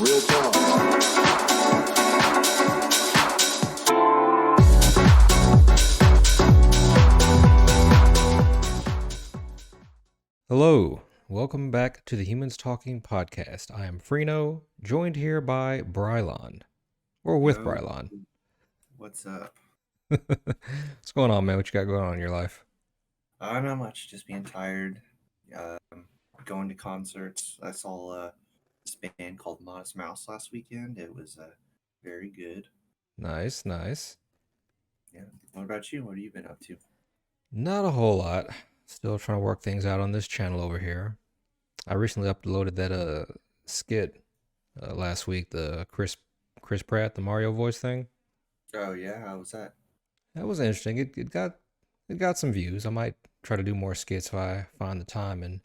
Real talk. Hello, welcome back to the Humans Talking podcast. I am FRENO, joined here by Brylon, or with Yo, Brylon. what's up? What's going on, man? What you got going on in your life? Not much, just being tired. Um, Going to concerts. I saw this band called Modest Mouse last weekend. It was very good. Nice, nice. Yeah. What about you? What have you been up to? Not a whole lot. Still trying to work things out on this channel over here. I recently uploaded that skit last week, the Chris Pratt, the Mario voice thing. Oh yeah, how was that? That was interesting. It got some views. I might try to do more skits if I find the time and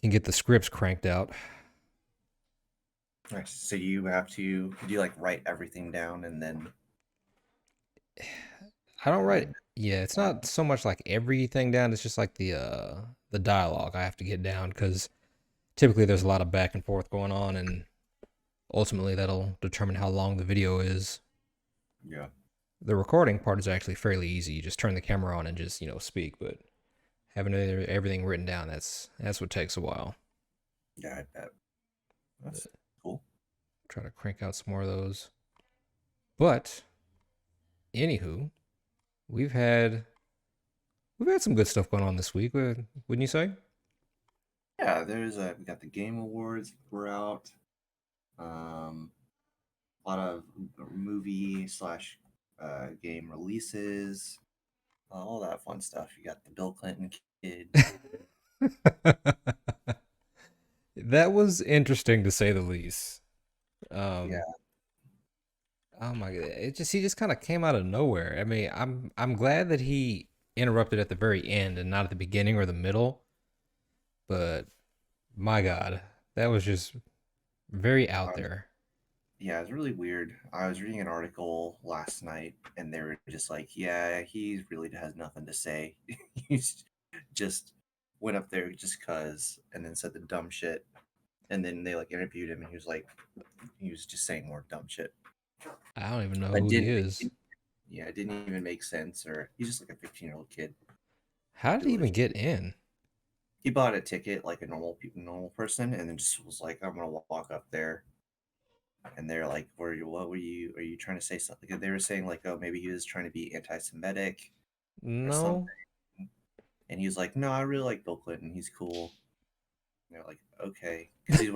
can get the scripts cranked out. Nice. So you have to do you like write everything down I don't and write. then Yeah, it's not so much like everything down. It's just like the dialogue I have to get down because typically there's a lot of back and forth going on, and ultimately that'll determine how long the video is. yeah. The recording part is actually fairly easy. You just turn the camera on and just speak. But having everything written down, that's what takes a while. Yeah, I bet. That's But cool. try to crank out some more of those. But anywho, we've had we've had some good stuff going on this week. Wouldn't you say? Yeah, there's we got the Game Awards were out. Um a lot of movie slash game releases, all that fun stuff. You got the Bill Clinton kid. That was interesting to say the least. Um, Yeah, oh my god, he just kind of came out of nowhere. I mean, I'm glad that he interrupted at the very end and not at the beginning or the middle. But my god, that was just very out I was, there. yeah, it's really weird. I was reading an article last night, and they were just like, "Yeah, he really has nothing to say. He's just went up there just cause, and then said the dumb shit." And then they like interviewed him, and he was just saying more dumb shit. I don't even know That who he is. yeah, it didn't even make sense. Or he's just like a 15-year-old kid How did he who even was get in? he bought a ticket like a normal person, and then just was like, "I'm gonna walk up there." And they're like, "Were you? What were you? Are you trying to say something?" They were saying like, "Oh, maybe he was trying to be anti-Semitic or something." No, And he was like, "No, I really like Bill Clinton. He's cool." And they're like, "Okay," because he's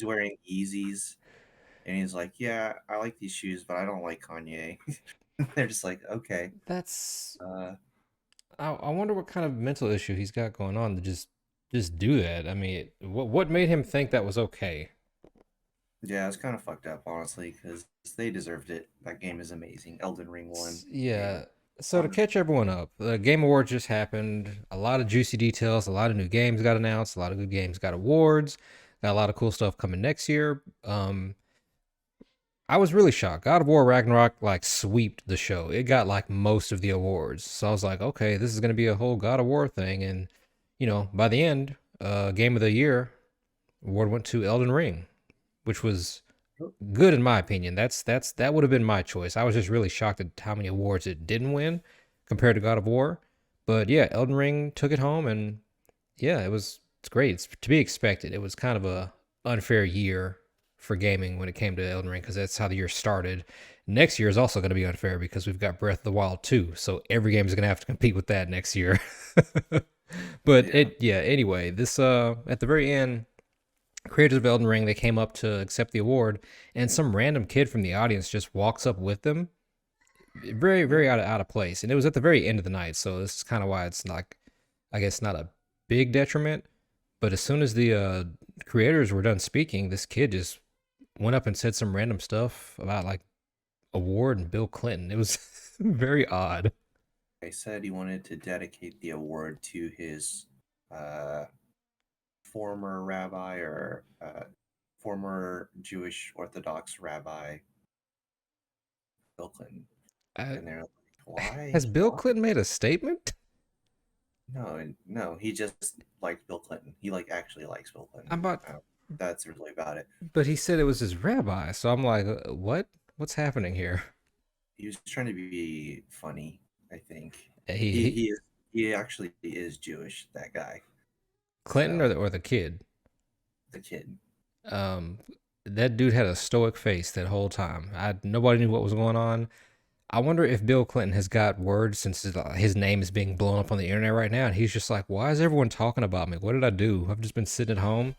wearing Yeezys, and he's like, "Yeah, I like these shoes, but I don't like Kanye." They're just like, "Okay." that's. Uh, I wonder what kind of mental issue he's got going on to just do that. I mean, what made him think that was okay? yeah, it's kind of fucked up, honestly, because they deserved it. That game is amazing. Elden Ring won. Game is Yeah. So to wonderful. catch everyone up, the Game Awards just happened. A lot of juicy details. A lot of new games got announced. A lot of good games got awards. Got a lot of cool stuff coming next year. I was really shocked. God of War Ragnarok like sweeped the show. It got like most of the awards. So I was like, okay, this is gonna be a whole God of War thing. And by the end, Game of the Year award went to Elden Ring, which was good in my opinion. That would have been my choice. I was just really shocked at how many awards it didn't win compared to God of War. But yeah, Elden Ring took it home, and yeah, it's great. It's to be expected. It was kind of a unfair year for gaming when it came to Elden Ring because that's how the year started. Next year is also going to be unfair because we've got Breath of the Wild 2, so every game is going to have to compete with that next year. But Yeah. anyway, this at the very end, creators of Elden Ring, they came up to accept the award, and some random kid from the audience just walks up with them, very Yeah. very out of place, and it was at the very end of the night, so this is kind of why it's like, I guess, not a big detriment. But as soon as the creators were done speaking, this kid just went up and said some random stuff about like award and Bill Clinton. It was very odd. They said he wanted to dedicate the award to his uh, former rabbi or former Jewish Orthodox rabbi, Bill Clinton. uh, And they're like, "Why? has Bill Why?" Clinton made a statement? No, no, he just liked Bill Clinton. He like actually likes Bill I'm Clinton. about I don't. That's really about it. But he said it was his rabbi, so I'm like, what? What's happening here? He was trying to be funny, I think. He, He he he is he actually is Jewish, that guy. Clinton So or the kid? the kid. Um, that dude had a stoic face that whole time. Nobody knew what was going on. I wonder if Bill Clinton has got word since his name is being blown up on the internet right now, and he's just like, "Why is everyone talking about me? What did I do? I've just been sitting at home."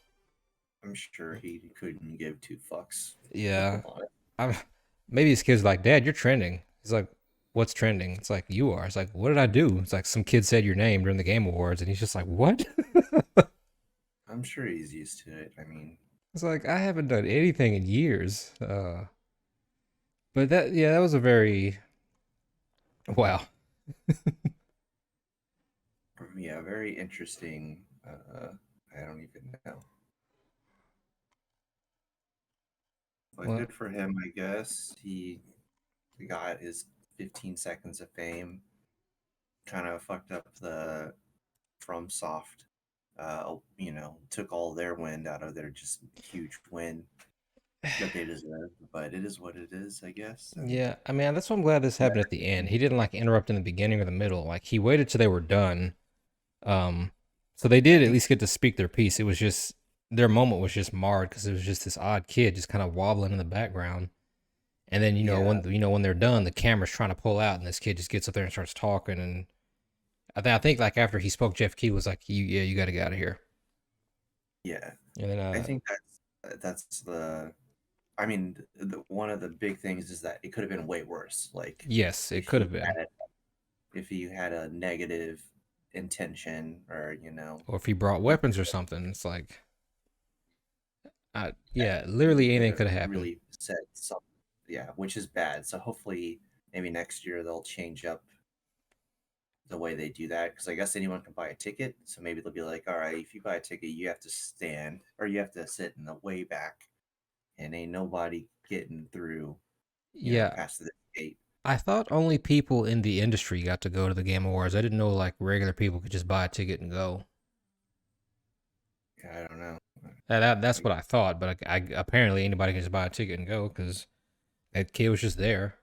I'm sure he couldn't give two fucks. Yeah, On it. I'm. Maybe his kid's like, "Dad, you're trending." He's like, "What's trending?" It's like, "You are." It's like, "What did I do?" It's like some kid said your name during the Game Awards, and he's just like, "What?" I'm sure he's used to it. I mean, It's like I haven't done anything in years. But that was a very wow. yeah, very interesting. I don't even know. But Well, good for him, I guess. He got his 15 seconds of fame. Kind of fucked up the FromSoft. Took all their wind out of their just huge win that they deserve. But it is what it is, I guess. And yeah, I mean, that's why I'm glad this happened at the end. yeah, He didn't like interrupt in the beginning or the middle. Like he waited till they were done. So they I did at think least get to speak their piece. It was just their moment was just marred because it was just this odd kid just kind of wobbling in the background. And then yeah, when they're done, the camera's trying to pull out, and this kid just gets up there and starts talking. And I think like after he spoke, Jeff Key was like, you got to get out of here." yeah. And then I think that's the. I mean, one of the big things is that it could have been way worse. Like yes, it if could he have been, had if you had a negative intention, or or if he brought you weapons or something. It's like, yeah, you literally could anything have could have happened. really said something. Yeah, which is bad. So hopefully, maybe next year they'll change up the way they do that, because I guess anyone can buy a ticket. So maybe they'll be like, all right, if you buy a ticket, you have to stand or you have to sit in the way back, and ain't nobody getting through, Yeah, past the gate. I thought only people in the industry got to go to the Game Awards. I didn't know like regular people could just buy a ticket and go. Yeah, I don't know. That's I, what I thought, but apparently anybody can just buy a ticket and go because that kid was just there.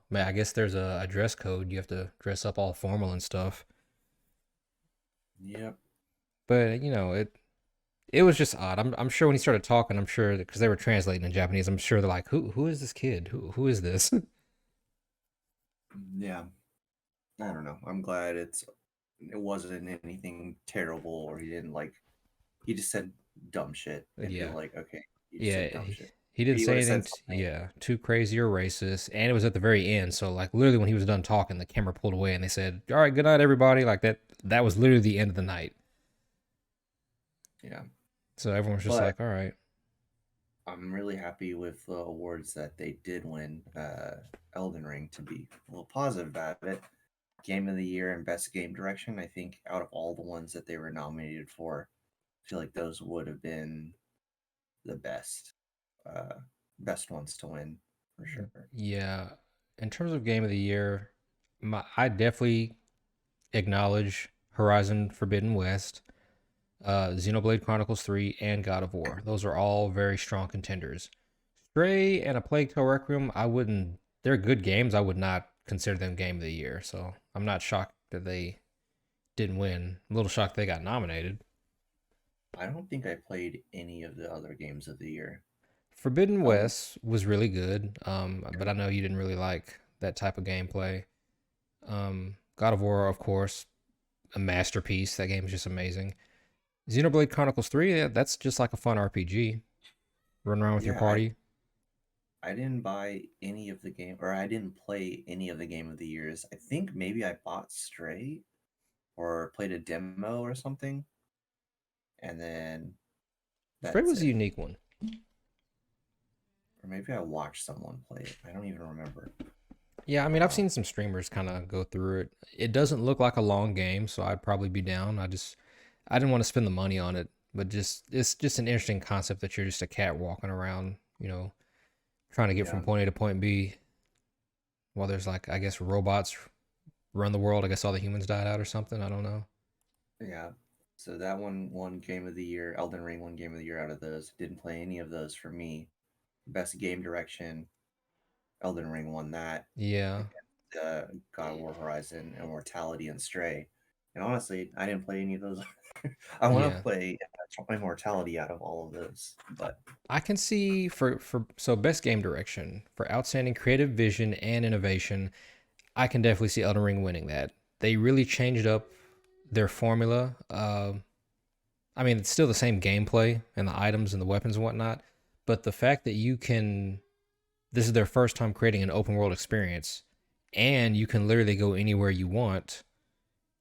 Man, I guess there's a dress code. You have to dress up all formal and stuff. yep. But it was just odd. I'm sure when he started talking, I'm sure because they were translating in Japanese. I'm sure they're like, who is this kid? Who is this? Yeah. I don't know. I'm glad it wasn't anything terrible, or he didn't like he just said dumb shit, and people Yeah. were like, okay, you just Yeah, said dumb shit. he If didn't he would say have anything. said something, Yeah, too crazy or racist, and it was at the very end. So like literally when he was done talking, the camera pulled away, and they said, "All right, good night, everybody." Like that. That was literally the end of the night. yeah. So everyone was just But like, "All right." I'm really happy with the awards that they did win. Elden Ring, to be a little positive about it. Game of the Year and Best Game Direction. I think out of all the ones that they were nominated for, I feel like those would have been the uh, best ones to win for sure. Yeah. In terms of game of the year, I definitely acknowledge Horizon Forbidden West, Xenoblade Chronicles 3, and God of War. Those are all very strong contenders. Stray and A Plague Tale Requiem, I wouldn't. They're good games. I would not consider them game of the year. So I'm not shocked that they didn't win. I'm a little shocked they got nominated. I don't think I played any of the other games of the year. Forbidden Elden. West was really good, but I know you didn't really like that type of gameplay. God of War, of course, a masterpiece. That game is just amazing. Xenoblade Chronicles 3, yeah, that's just like a fun RPG. Run around with your Yeah, party. I didn't buy any of the game, or I didn't play any of the game of the years. I think maybe I bought Stray or played a demo or something, and then Stray that's was a it. unique one. Or maybe I watched someone play it. I don't even remember. Yeah, I mean, I've Um, seen some streamers kind of go through it. It doesn't look like a long game, so I'd probably be down. I didn't want to spend the money on it, but it's just an interesting concept that you're just a cat walking around, trying to get from yeah, point A to point B while there's like, I guess, robots run the world. I guess all the humans died out or something. I don't know. yeah. So that one won Game of the Year. Elden Ring won Game of the Year out of those. Didn't play any of those for me. Best game direction, Elden Ring won that Yeah, against God of War Horizon, Immortality, and Stray. And honestly, I didn't play any of those. I want to yeah. play Immortality out of all of those, but I can see for so best game direction for outstanding creative vision and innovation. I can definitely see Elden Ring winning that. They really changed up their formula. I mean, it's still the same gameplay and the items and the weapons and whatnot, but the fact that you can, this is their first time creating an open world experience, and you can literally go anywhere you want,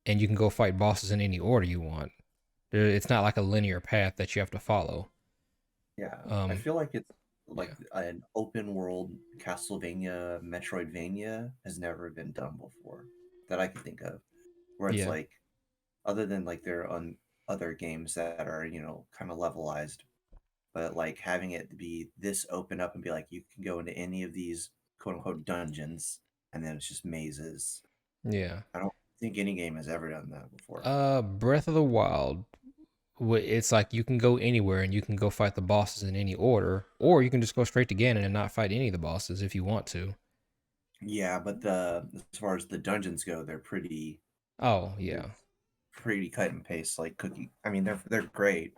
and you can go fight bosses in any order you want. It's not like a linear path that you have to follow. yeah, I Um, feel like it's like yeah, an open world Castlevania, Metroidvania has never been done before that I can think of. Where it's yeah, like, other than like their on other games that are kind of levelized, but like having it be this open up and be like you can go into any of these quote unquote dungeons, and then it's just mazes. yeah. I don't think any game has ever done that before. Breath of the Wild, it's like you can go anywhere and you can go fight the bosses in any order, or you can just go straight to Ganon and not fight any of the bosses if you want to. Yeah, but the as far as the dungeons go, Oh they're yeah, pretty cut and paste like cookie. I mean, they're great,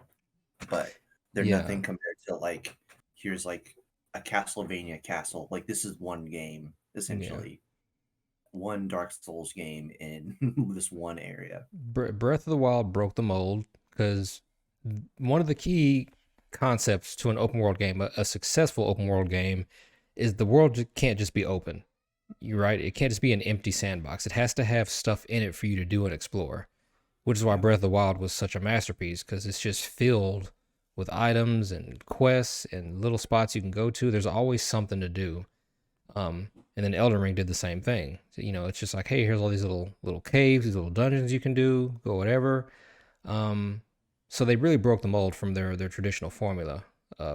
but they're yeah, nothing compared to like here's like a Castlevania castle. Like this is one game yeah. essentially, one Dark Souls game in this one area. Breath of the Wild broke the mold because one of the key concepts to an open world game, a successful open world game, is the world can't just be open. You're right. It can't just be an empty sandbox. It has to have stuff in it for you to do and explore, which is why Yeah, Breath of the Wild was such a masterpiece because it's just filled with items and quests and little spots you can go to. There's always something to do. And then Elden Ring did the same thing. So, it's just like, hey, here's all these little caves, these little dungeons you can do, go whatever. Um, so they really broke the mold from their traditional formula,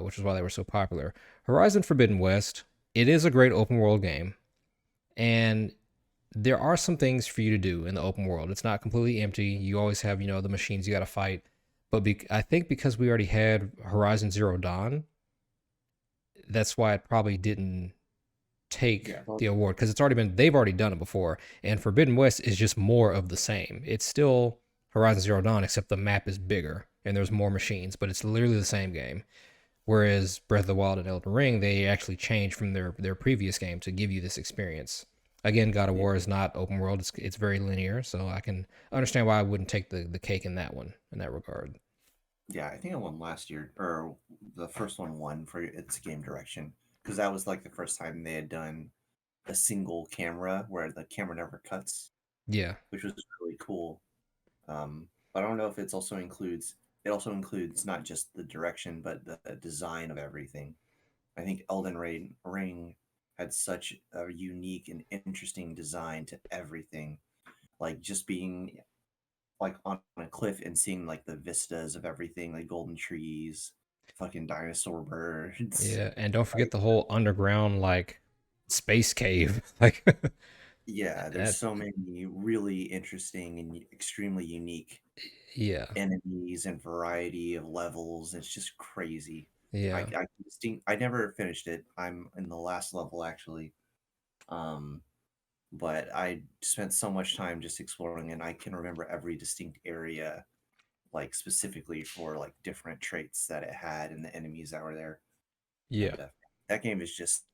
which is why they were so popular. Horizon Forbidden West, it is a great open world game, and there are some things for you to do in the open world. It's not completely empty. You always have the machines you got to fight. But I think because we already had Horizon Zero Dawn, that's why it probably didn't take yeah, well, the award because they've already done it before. And Forbidden West is just more of the same. It's still Horizon Zero Dawn, except the map is bigger and there's more machines, but it's literally the same game. Whereas Breath of the Wild and Elden Ring, they actually changed from their previous game to give you this experience. Again, God of yeah, War is not open world; it's very linear, so I can understand why I wouldn't take the cake in that one in that regard. yeah. I think I won last year, or the first one won for its game direction because that was like the first time they had done a single camera where the camera never cuts, Yeah, which was really cool. But I don't know if it also includes not just the direction but the design of everything. I think Ring had such a unique and interesting design to everything. Like just being like on a cliff and seeing like the vistas of everything, like golden trees, fucking dinosaur birds. yeah, and don't forget Like the whole underground like space cave, like yeah, there's that. so many really interesting and extremely unique Yeah, enemies and variety of levels. It's just crazy. yeah, I never finished it. I'm in the last level actually. Um, but I spent so much time just exploring, and I can remember every distinct area, like specifically for like different traits that it had and the enemies that were there. yeah. And that game is just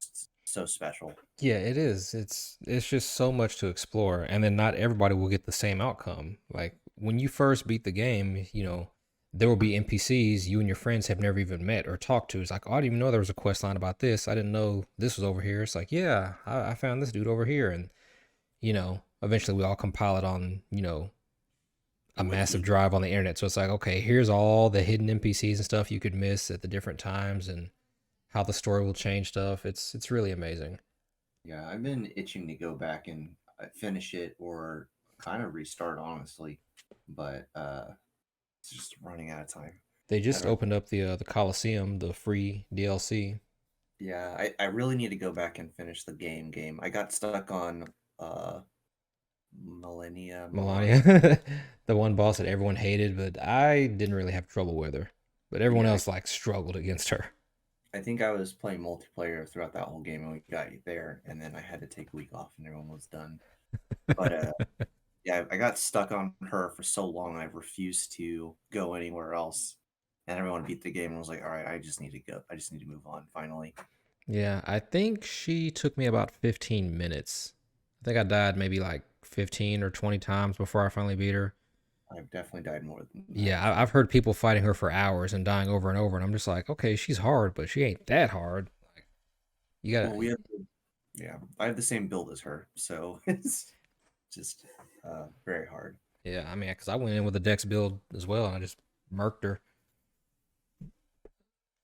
so special. Yeah, it is. It's just so much to explore, and then not everybody will get the same outcome. Like when you first beat the game, there will be NPCs you and your friends have never even met or talked to. It's like, oh, I didn't even know there was a quest line about this. I didn't know this was over here. It's like, yeah, I found this dude over here, and eventually we all compile it on A a massive wiki. drive on the internet. So it's like, okay, here's all the hidden NPCs and stuff you could miss at the different times, and how the story will change stuff. It's really amazing. Yeah, I've been itching to go back and finish it or kind of restart, honestly, but it's just running out of time. They I just don't. opened up the Coliseum, the free DLC. Yeah, I really need to go back and finish the game. I got stuck on uh Millennia, Melania. Melania, the one boss that everyone hated, but I didn't really have trouble with her. But everyone Yeah, else like struggled against her. I think I was playing multiplayer throughout that whole game, and we got there, and then I had to take a week off, and everyone was done. But yeah, I got stuck on her for so long, I refused to go anywhere else. And everyone beat the game and was like, "All right, I just need to go. I just need to move on." Finally, Yeah, I think she took me about 15 minutes. I think I died maybe like 15 or 20 times before I finally beat her. I've definitely died more than that. Yeah, I've heard people fighting her for hours and dying over and over, and I'm just like, okay, she's hard, but she ain't that hard. You Well, gotta, we have, yeah, I have the same build as her, so it's just very hard. yeah, I mean, because I went in with a Dex build as well, and I just murked her.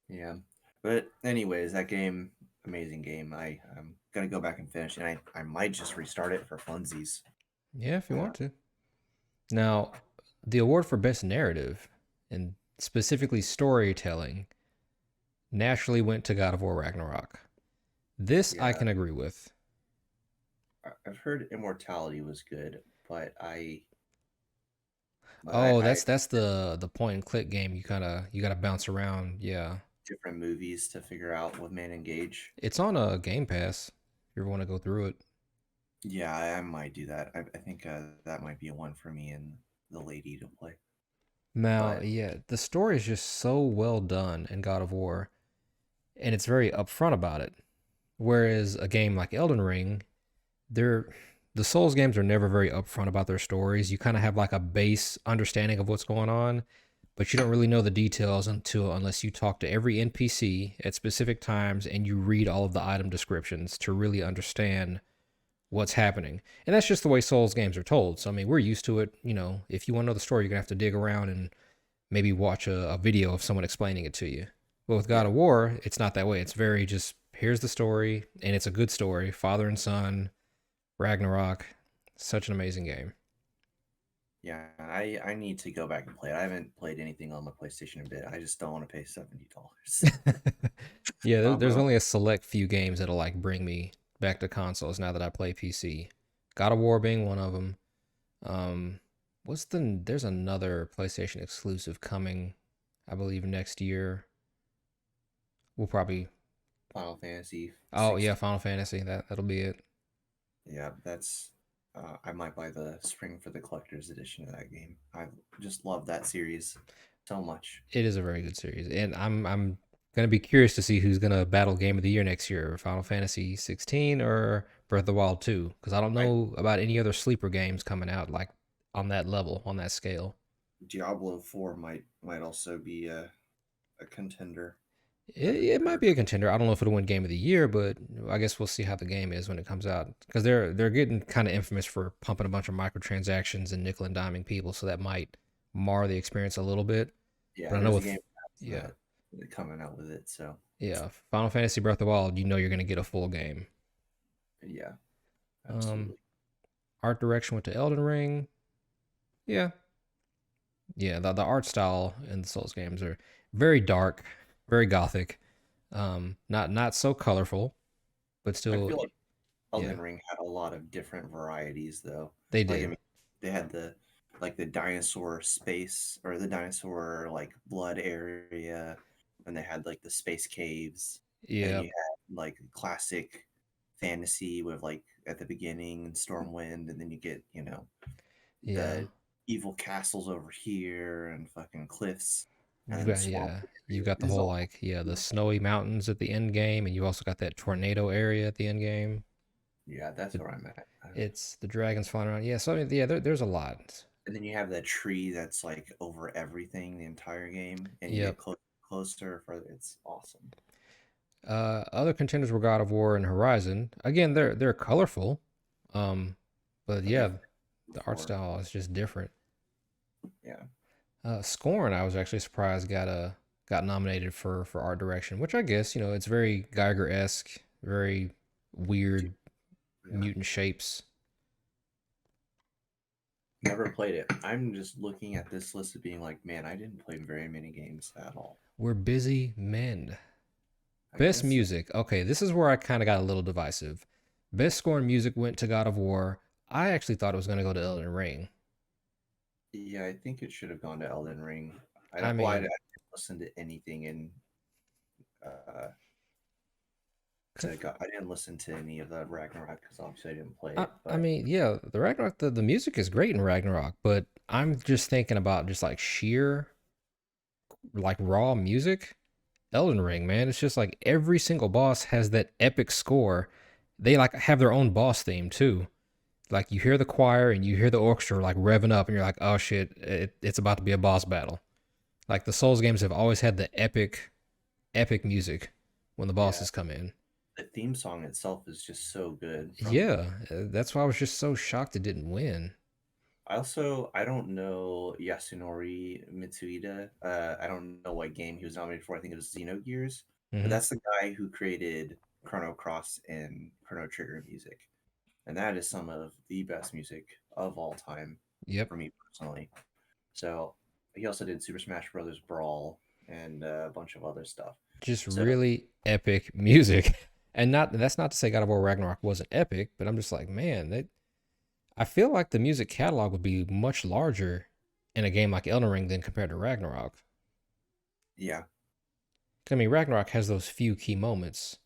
Yeah, but anyways, that game, amazing game. I'm gonna go back and finish, and I might just restart it for funsies. Yeah, if you Uh, want to. Now, the award for best narrative, and specifically storytelling, naturally went to God of War Ragnarok. This I yeah, can agree with. I've heard Immortality was good, but Oh, I that's the point and click game. You gotta bounce around. Yeah, different movies to figure out what man engage. it's on a Game Pass. If you ever want to go through it. Yeah, I might do that. I think that might be a one for me and the lady to play. Now, But yeah, the story is just so well done in God of War, and it's very upfront about it. Whereas a game like Elden Ring, they're the Souls games are never very upfront about their stories. You kind of have like a base understanding of what's going on, but you don't really know the details unless you talk to every NPC at specific times and you read all of the item descriptions to really understand what's happening. And that's just the way Souls games are told. So I mean, we're used to it. You know, if you want to know the story, you're gonna have to dig around and maybe watch a video of someone explaining it to you. But with God yeah, of War, it's not that way. It's very just here's the story, and it's a good story. Father and son, Ragnarok, such an amazing game. yeah, I need to go back and play it. I haven't played anything on my PlayStation in a bit. I just don't want to pay $70. Yeah, I'm there's a, only a select few games that'll like bring me back to consoles now that I play PC. God of War being one of them. Um, there's another PlayStation exclusive coming, I believe next year. We'll probably Final Fantasy oh yeah, 16. Final Fantasy. That'll be it. Yeah, that's. I might buy the spring for the collector's edition of that game. I just love that series so much. It is a very good series, and I'm gonna be curious to see who's gonna battle Game of the Year next year: Final Fantasy 16 or Breath of the Wild 2, because I don't I know about any other sleeper games coming out like on that level, on that scale. Diablo 4 might also be a contender. It might be a contender. I don't know if it'll win Game of the Year, but I guess we'll see how the game is when it comes out, because they're getting kind of infamous for pumping a bunch of microtransactions and nickel and diming people, so that might mar the experience a little bit. But Yeah, I know there's a with game yeah, coming out with it. So yeah, Final Fantasy Breath of the Wild, you know you're gonna get a full game. yeah, Um, absolutely. art direction went to Elden Ring. Yeah, yeah. The art style in the Souls games are very dark, very gothic. Not so colorful, but I still, feel like yeah. Elden Ring had a lot of different varieties though. They Like I did. mean, they had the dinosaur space or the dinosaur like blood area, and they had like the space caves, and then Yeah, you had like classic fantasy with like at the beginning and Stormwind, and then you get yeah. the evil castles over here and fucking cliffs, and You've then the got swamp yeah. You've area. got the It's whole all like yeah the snowy mountains at the end game, and you also got that tornado area at the end game. yeah, that's The, where I'm at. it's the dragons flying around. Yeah, so I mean, yeah, there's a lot. And then you have that tree that's like over everything the entire game, and you get Yep. closer, further. It's awesome. Other contenders were God of War and Horizon. Again, they're colorful, but But they've yeah, been the art before. style is just different. Yeah, Scorn, I was actually surprised got nominated for art direction, which I guess it's very Geiger esque, very Dude, weird yeah. mutant shapes. Never played it. I'm just looking at this list of being like, man, I didn't play very many games at all. We're busy men. I Best guess so. music. Okay, this is where I kind of got a little divisive. Best score in music went to God of War. I actually thought it was gonna go to Elden Ring. Yeah, I think it should have gone to Elden Ring. I I mean, didn't listen to anything in uh I didn't listen to any of the Ragnarok because obviously I didn't play it. I But mean, yeah, the Ragnarok, the music is great in Ragnarok, but I'm just thinking about just like sheer, like raw music. Elden Ring, man, it's just like every single boss has that epic score. They like have their own boss theme too. Like you hear the choir and you hear the orchestra like revving up, and you're like, oh shit, it's about to be a boss battle. Like the Souls games have always had the epic music when the yeah, bosses come in. the theme song itself is just so good. From Yeah, that's why I was just so shocked it didn't win. I don't know Yasunori Mitsuida. I don't know what game he was nominated for. I think it was Xenogears, but Hmm. that's the guy who created Chrono Cross and Chrono Trigger music, and that is some of the best music of all time Yep, for me personally. So he also did Super Smash Brothers Brawl and a bunch of other stuff. just So really epic music. And not that's not to say God of War Ragnarok wasn't epic, but I'm just like, man, I feel like the music catalog would be much larger in a game like Elden Ring than compared to Ragnarok. yeah, I mean, Ragnarok has those few key moments,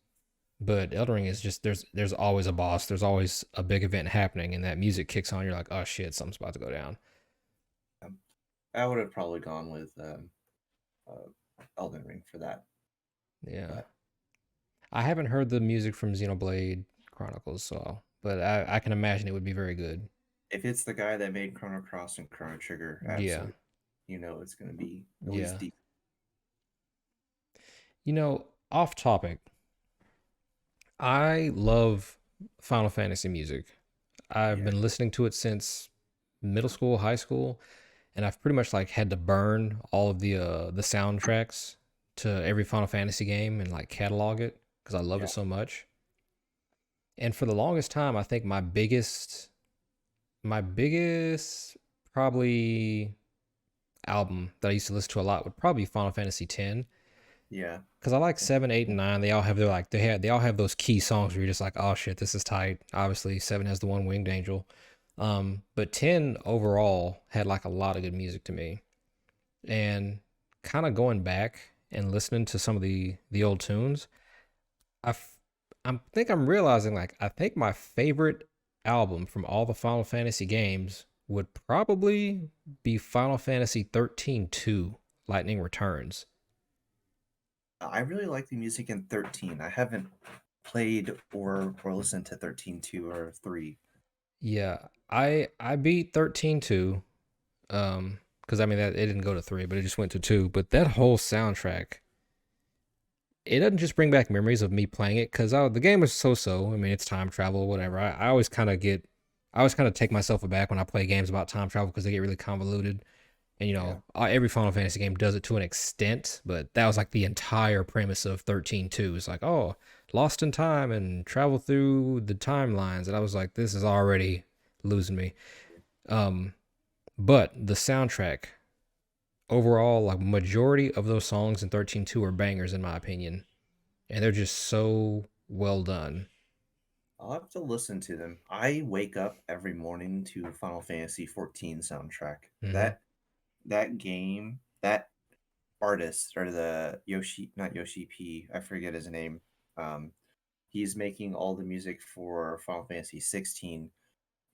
but Elden Ring is just there's always a boss, there's always a big event happening, and that music kicks on. You're like, oh shit, something's about to go down. I would have probably gone with Elden Ring for that. Yeah, But I haven't heard the music from Xenoblade Chronicles, so but I can imagine it would be very good. if it's the guy that made Chrono Cross and Chrono Trigger, Yeah, absolutely, you know it's going to be at least yeah. deep. Off topic. I love Final Fantasy music. I've Yeah, been listening to it since middle school, high school, and I've pretty much like had to burn all of the soundtracks to every Final Fantasy game and like catalog it because I love it yeah. so much. And for the longest time, I think my biggest probably album that I used to listen to a lot would probably be Final Fantasy X Yeah. because I like 7, 8, and 9. They all have their like they all have those key songs where you're just like, oh shit, this is tight. Obviously, 7 has the one winged angel. But 10 overall had like a lot of good music to me. And kind of going back and listening to some of the old tunes, I f- I think I'm realizing like I think my favorite album from all the Final Fantasy games would probably be Final Fantasy 13 2 Lightning Returns. I really like the music in 13. I haven't played or listened to 13 2 or 3. Yeah, I beat 13 2. Because I mean that it didn't go to 3, but it just went to 2. But that whole soundtrack, it doesn't just bring back memories of me playing it because the game was so. I mean, it's time travel, whatever. I always kind of take myself aback when I play games about time travel because they get really convoluted. And Yeah. every Final Fantasy game does it to an extent, but that was like the entire premise of 13 2. It's like, oh, lost in time and travel through the timelines. And I was like, this is already losing me. Um, but the soundtrack overall, like majority of those songs in 13 2 are bangers in my opinion. And they're just so well done. I'll have to listen to them. I wake up every morning to Final Fantasy 14 soundtrack. Hmm. That game, that artist or the Yoshi, not Yoshi P, I forget his name. Um, he's making all the music for Final Fantasy 16,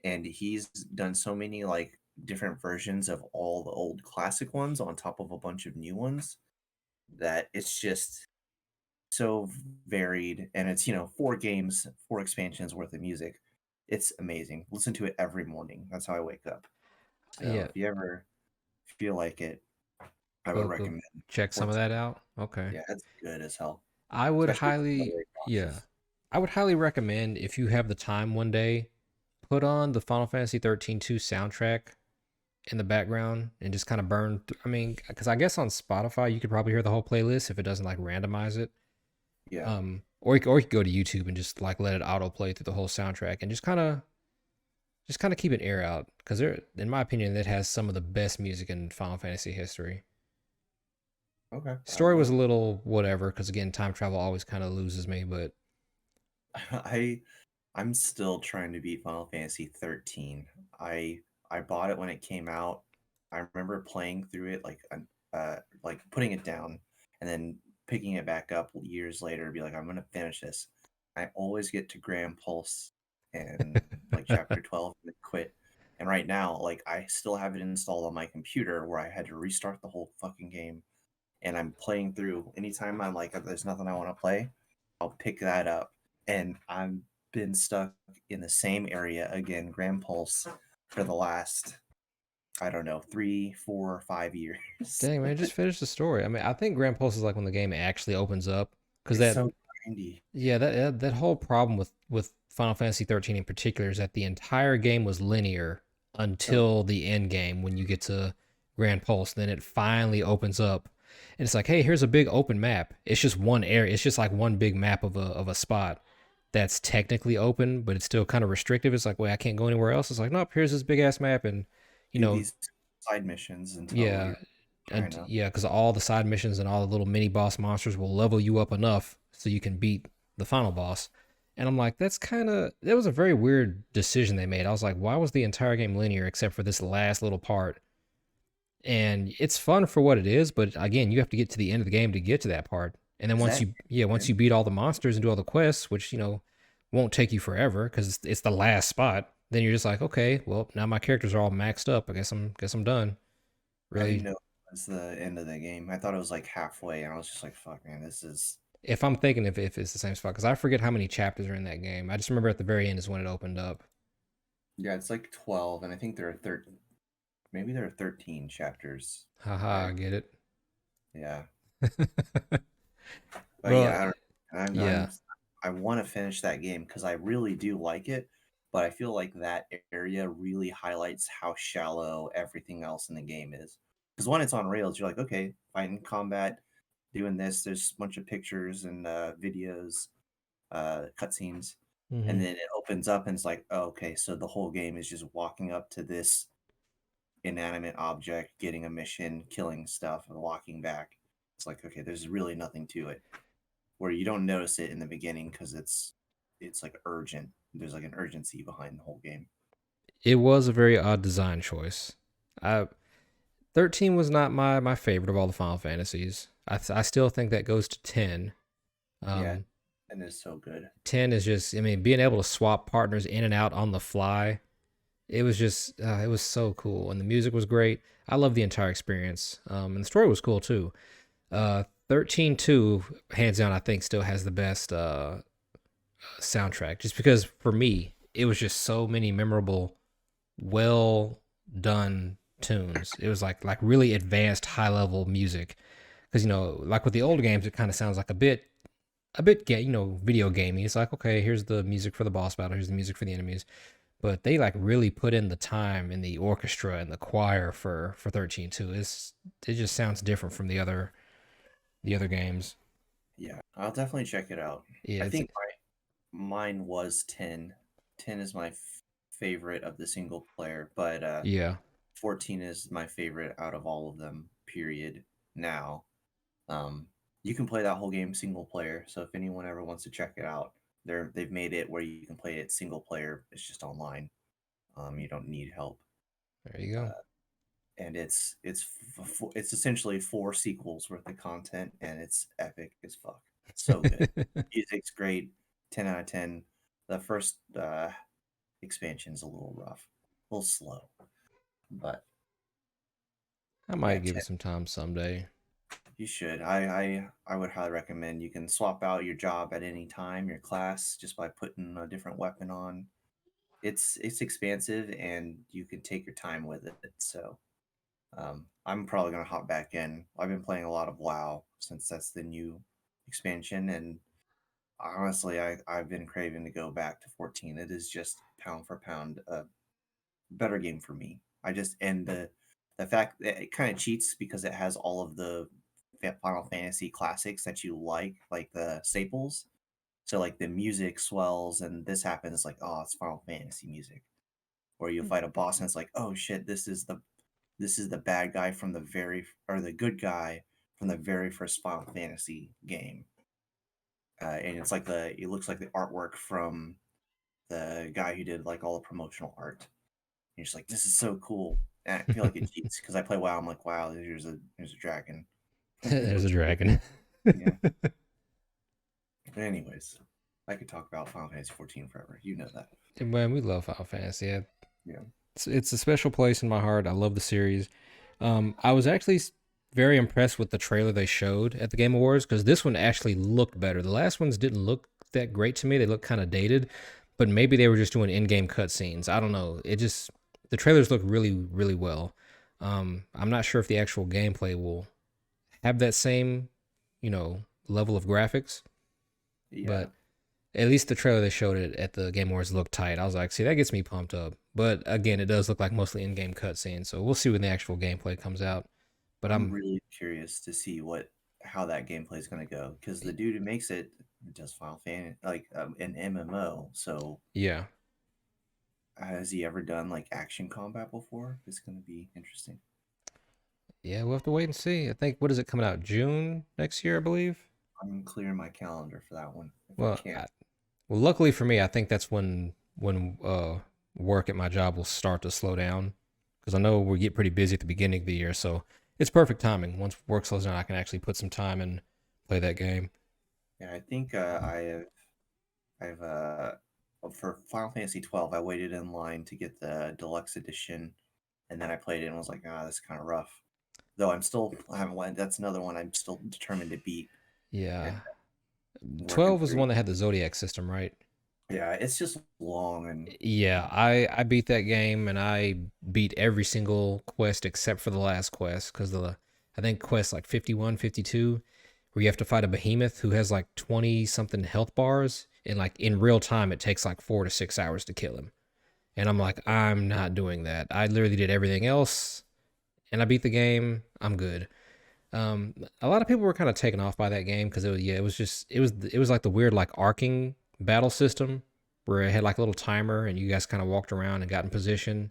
and he's done so many like different versions of all the old classic ones on top of a bunch of new ones that it's just so varied, and it's, four games, four expansions worth of music. It's amazing. Listen to it every morning. That's how I wake up. So Yeah, if you ever feel like it, I would go recommend check some of 14. that out. Okay. Yeah, it's good as hell, I would especially if you're highly very yeah. cautious. I would highly recommend if you have the time one day, put on the Final Fantasy 13 2 soundtrack in the background and just kind of I mean, because I guess on Spotify you could probably hear the whole playlist if it doesn't like randomize it. Yeah. Or you could go to YouTube and just like let it autoplay through the whole soundtrack and just kind of keep an ear out because there, in my opinion, that has some of the best music in Final Fantasy history. Okay. I Story was will. a little whatever because again, time travel always kind of loses me, but I I'm still trying to beat Final Fantasy 13. I bought it when it came out. I remember playing through it like putting it down and then picking it back up years later, be like, I'm gonna finish this. I always get to Grand Pulse and like chapter 12 and then quit. And right now, like I still have it installed on my computer where I had to restart the whole fucking game. And I'm playing through anytime I'm like, there's nothing I want to play, I'll pick that up. And I've been stuck in the same area again, Grand Pulse, for the last, I don't know, 3, 4, 5 years. Dang man, just finish the story. I mean, I think Grand Pulse is like when the game actually opens up, because It's that so grindy. yeah, that whole problem with Final Fantasy 13 in particular is that the entire game was linear So until the end game when you get to Grand Pulse. Then it finally opens up, and it's like, hey, here's a big open map. It's just one area. It's just like one big map of a spot that's technically open, but it's still kind of restrictive. It's like, wait, I can't go anywhere else. It's like, nope, here's this big ass map, and you do know, these side missions until yeah, you're kind and of yeah, because all the side missions and all the little mini boss monsters will level you up enough so you can beat the final boss. And I'm like, that was a very weird decision they made. I was like, why was the entire game linear except for this last little part? And it's fun for what it is, but again, you have to get to the end of the game to get to that part. And then is that once you beat all the monsters and do all the quests, which won't take you forever because it's the last spot. Then you're just like, okay, well now my characters are all maxed up. I guess I'm done. I didn't Really, know it was the end of the game. I thought it was like halfway, and I was just like, "Fuck, man, this is." if I'm thinking if it's the same spot, because I forget how many chapters are in that game. I just remember at the very end is when it opened up. Yeah, it's like 12, and I think there are 13. Maybe there are 13 chapters. Haha, I I get it. Yeah, but Well, yeah, I don't. yeah, I want to finish that game because I really do like it, but I feel like that area really highlights how shallow everything else in the game is. Because when it's on rails, you're like, okay, fighting combat, doing this. There's a bunch of pictures and videos, cutscenes, and hmm then it opens up and it's like, oh, okay, so the whole game is just walking up to this inanimate object, getting a mission, killing stuff, and walking back. It's like, okay, there's really nothing to it. Where you don't notice it in the beginning because it's like urgent. There's like an urgency behind the whole game. it was a very odd design choice. I 13 was not my favorite of all the Final Fantasies. I still think that goes to 10. Yeah, Um, and it's so good. 10 is just, I mean, being able to swap partners in and out on the fly. It was so cool, and the music was great. I love the entire experience, and the story was cool too. 13-2, hands down, I think still has the best soundtrack, just because for me it was just so many memorable, well done tunes. It was like really advanced, high level music. Because like with the old games, it kind of sounds like video gamey. It's like, okay, here's the music for the boss battle, here's the music for the enemies, but they like really put in the time in the orchestra and the choir for 13 too. It just sounds different from the other games. Yeah, I'll definitely check it out. Yeah, I think mine was 10. 10 is my favorite of the single player, but yeah. 14 is my favorite out of all of them. Period. Now, um, you can play that whole game single player. So if anyone ever wants to check it out, they've made it where you can play it single player. It's just online. You don't need help. There you go. Uh, and it's essentially 4 sequels worth of content, and it's epic as fuck. So good. Music's great. 10 out of 10. The first expansion's a little rough, a little slow, but I yeah, might give it some time someday. you should. I would highly recommend. You can swap out your job at any time, your class, just by putting a different weapon on. It's expansive, and you can take your time with it. So I'm probably gonna hop back in. I've been playing a lot of WoW since that's the new expansion, and honestly, I've been craving to go back to 14. It is just pound for pound a better game for me. I just and the fact that it kind of cheats because it has all of the Final Fantasy classics that you like the staples. So like the music swells and this happens like, oh, it's Final Fantasy music. Or you fight a boss and it's like, oh shit, this is the bad guy from or the good guy from the very first Final Fantasy game. And it looks like the artwork from the guy who did like all the promotional art. You're just like, this is so cool. And I feel like it cheats because I play WoW. I'm like, wow, here's a dragon. There's a Which dragon. yeah. But anyways, I could talk about Final Fantasy 14 forever. You know that. Man, we love Final Fantasy. Yeah, Yeah. it's a special place in my heart. I love the series. I was actually very impressed with the trailer they showed at the Game Awards because this one actually looked better. The last ones didn't look that great to me. They looked kind of dated, but maybe they were just doing in-game cutscenes. I don't know. It just the trailers look really well. I'm not sure if the actual gameplay will have that same, level of graphics, Yeah. but at least the trailer they showed it at the Game Awards looked tight. I was like, see, that gets me pumped up. But again, it does look like mostly in-game cutscenes, so we'll see when the actual gameplay comes out. But I'm really curious to see how that gameplay is going to go because the dude who makes it does Final Fantasy like an MMO. So yeah, has he ever done like action combat before? It's going to be interesting. yeah, we'll have to wait and see. I think what is it coming out June next year, I believe. I'm clearing my calendar for that one if I Well, can. well, luckily for me, I think that's when work at my job will start to slow down because I know we get pretty busy at the beginning of the year, so it's perfect timing. Once work slows down, I can actually put some time and play that game. Yeah, I think I've for Final Fantasy 12, I waited in line to get the deluxe edition, and then I played it and was like, ah, this is kind of rough. Though I haven't went. That's another one I'm still determined to beat and Yeah, working 12 was the through. one that had the Zodiac system, right? Yeah, it's just long and Yeah, I beat that game and I beat every single quest except for the last quest because the I think quest like 51, 52, where you have to fight a behemoth who has like 20 something health bars and like in real time it takes like 4 to 6 hours to kill him. And I'm like, I'm not doing that. I literally did everything else and I beat the game. I'm good. A lot of people were kind of taken off by that game because it was like the weird like arcing battle system where it had like a little timer and you guys kind of walked around and got in position.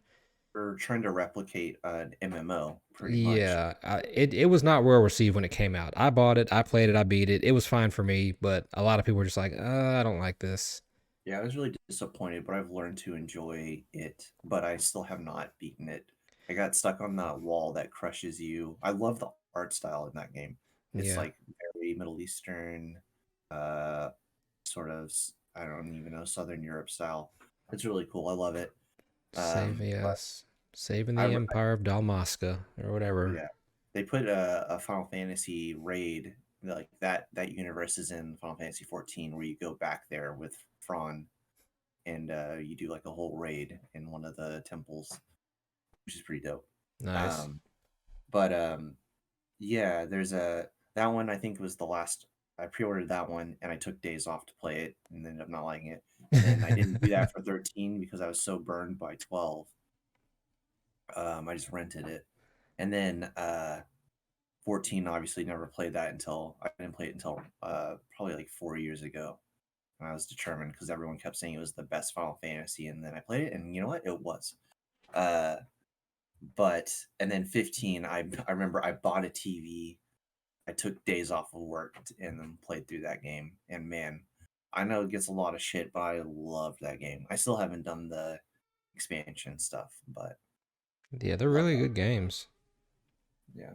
we're trying to replicate an MMO pretty much. Yeah, it was not well received when it came out. I bought it, I played it, I beat it. It was fine for me, but a lot of people were just like, I don't like this. Yeah, I was really disappointed, but I've learned to enjoy it. But I still have not beaten it. I got stuck on that wall that crushes you. I love the art style in that game. It's Yeah, like very Middle Eastern, uh, sort of. I don't even know Southern Europe style. It's really cool. I love it. But saving I, the Empire of Dalmasca or whatever. yeah, they put a Final Fantasy raid like that universe is in Final Fantasy 14 where you go back there with Fron and you do like a whole raid in one of the temples, which is pretty dope. Nice. Um, but yeah, there's a that one I think was the last I pre-ordered that one and I took days off to play it and ended up not liking it. And then I didn't do that for 13 because I was so burned by 12. I just rented it. And then 14 obviously never played that until I didn't play it until probably like 4 years ago. And I was determined because everyone kept saying it was the best Final Fantasy, and then I played it, and you know what? It was. Uh, but and then 15, I remember I bought a TV. I took days off of work and then played through that game. And man, I know it gets a lot of shit, but I loved that game. I still haven't done the expansion stuff, but Yeah, they're love really that. good games. Yeah.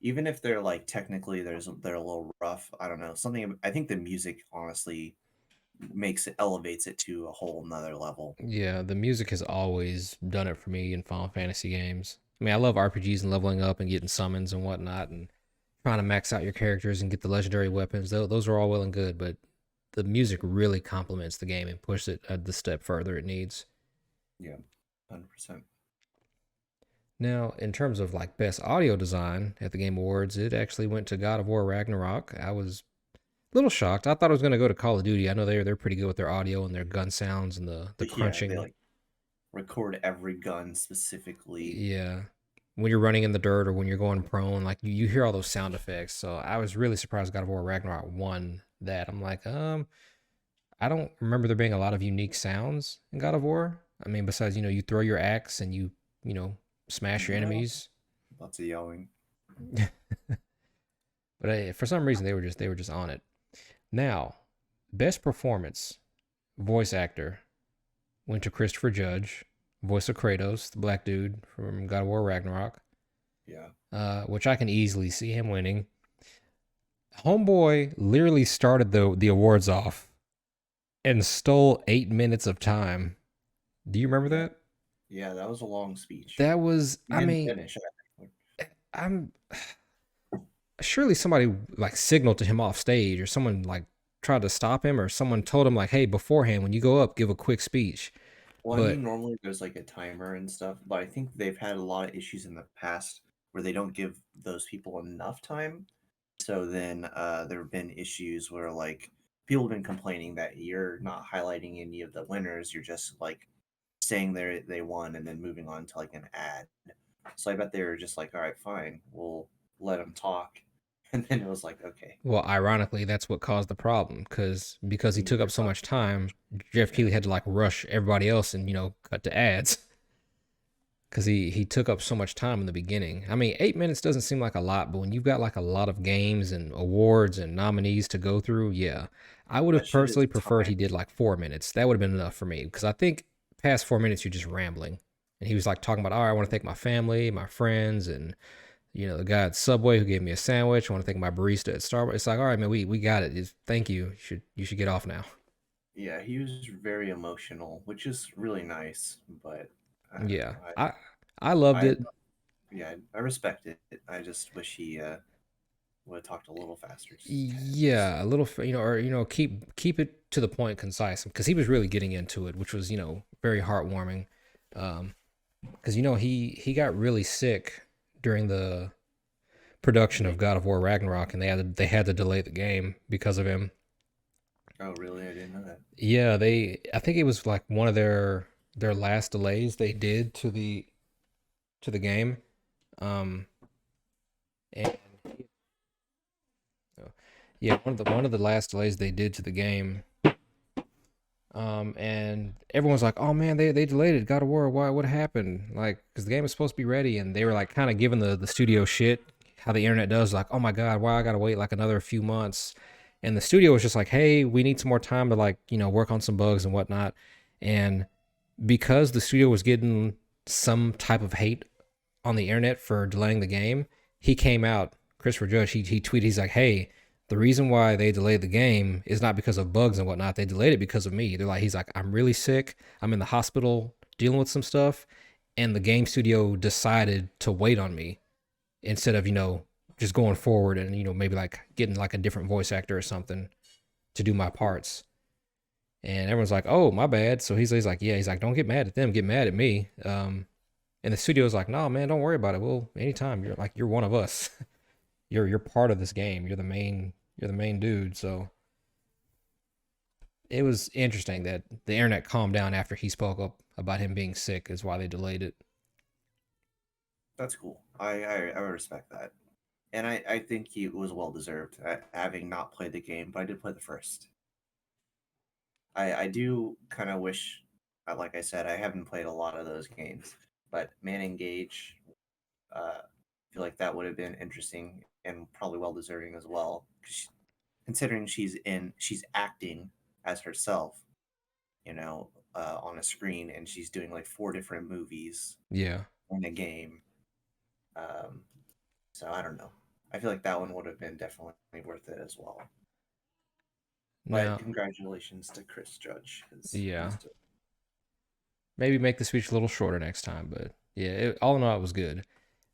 Even if they're like technically they're a little rough, I don't know. Something I think the music honestly makes it elevates it to a whole nother level. Yeah, the music has always done it for me in Final Fantasy games. I mean, I love RPGs and leveling up and getting summons and whatnot, and trying to max out your characters and get the legendary weapons. Those are all well and good, but the music really complements the game and pushes it the step further it needs. Yeah, 100%. Now, in terms of like best audio design at the Game Awards, it actually went to God of War Ragnarok. I was a little shocked. I thought it was going to go to Call of Duty. I know they're pretty good with their audio and their gun sounds and the Yeah, they crunching. like record every gun specifically. Yeah. When you're running in the dirt or when you're going prone, like you hear all those sound effects. So I was really surprised God of War Ragnarok won that. I'm like, I don't remember there being a lot of unique sounds in God of War. I mean, besides, you throw your axe and smash your No, enemies. lots of yelling. But for some reason they were just on it. Now, best performance, voice actor. went to Christopher Judge, voice of Kratos, the black dude from God of War Ragnarok, Yeah. which I can easily see him winning. Homeboy literally started the awards off and stole 8 minutes of time. Do you remember Yeah. that? Yeah, that was a long speech. That was, He I didn't mean, finish, I think. I'm surely somebody like signaled to him off stage or someone like tried to stop him or someone told him like, hey, beforehand, when you go up, give a quick speech. Well, I But mean, normally there's like a timer and stuff, but I think they've had a lot of issues in the past where they don't give those people enough time. So then there have been issues where like people have been complaining that you're not highlighting any of the winners. You're just like saying they won and then moving on to like an ad. So I bet they were just like, all right, fine, we'll let them talk. And then it was like, okay, well, ironically, that's what caused the problem because he we took need up your so talk. much time, Jeff Yeah, Keighley had to like rush everybody else and cut to ads because he took up so much time in the beginning. I mean, 8 minutes doesn't seem like a lot, but when you've got like a lot of games and awards and nominees to go through, yeah, I would that have shit is personally preferred he time. did like 4 minutes. That would have been enough for me because I think past 4 minutes you're just rambling. And he was like talking about, all right, I want to thank my family, my friends, and the guy at Subway who gave me a sandwich. I want to thank my barista at Starbucks. It's like, all right, man, we got it. Thank you. You should get off now. Yeah, he was very emotional, which is really nice. But I don't Yeah, know. I loved I it. yeah, I respect it. I just wish he would have talked a little faster, just a tad. Just Yeah, a little, or keep it to the point, concise, because he was really getting into it, which was very heartwarming. Because he got really sick during the production of make. God of War Ragnarok, and they had to delay the game because of him. Oh, really? I didn't know that. Yeah, I think it was like one of their last delays they did to the game. Um, and yeah, one of the last delays they did to the game. And everyone's like, "Oh man, they delayed it. God of War. Why? What happened? Like, because the game was supposed to be ready, and they were like kind of giving the studio shit, how the internet does. Like, oh my god, why I gotta wait like another few months? And the studio was just like, hey, we need some more time to like work on some bugs and whatnot. And because the studio was getting some type of hate on the internet for delaying the game, he came out, Christopher Judge, he tweeted, he's like, hey, the reason why they delayed the game is not because of bugs and whatnot. They delayed it because of me. He's like, I'm really sick. I'm in the hospital dealing with some stuff. And the game studio decided to wait on me instead of, just going forward and, maybe like getting like a different voice actor or something to do my parts. And everyone's like, oh, my bad. So he's like, yeah, he's like, don't get mad at them, get mad at me. And the studio's like, no, man, don't worry about it. Well, anytime you're one of us. You're part of this game. You're the main dude. So it was interesting that the internet calmed down after he spoke up about him being sick is why they delayed it. That's cool. I respect that, and I think he was well deserved. Having not played the game, but I did play the first. I do kind of wish, like I said, I haven't played a lot of those games, but Man Engage, I feel like that would have been interesting and probably well deserving as well. Considering she's acting as herself, on a screen, and she's doing like four different movies Yeah. in a game. Um, so I don't know. I feel like that one would have been definitely worth it as well. But Now, congratulations to Chris Judge because yeah, he's maybe make the speech a little shorter next time, but yeah, all in all, it was good.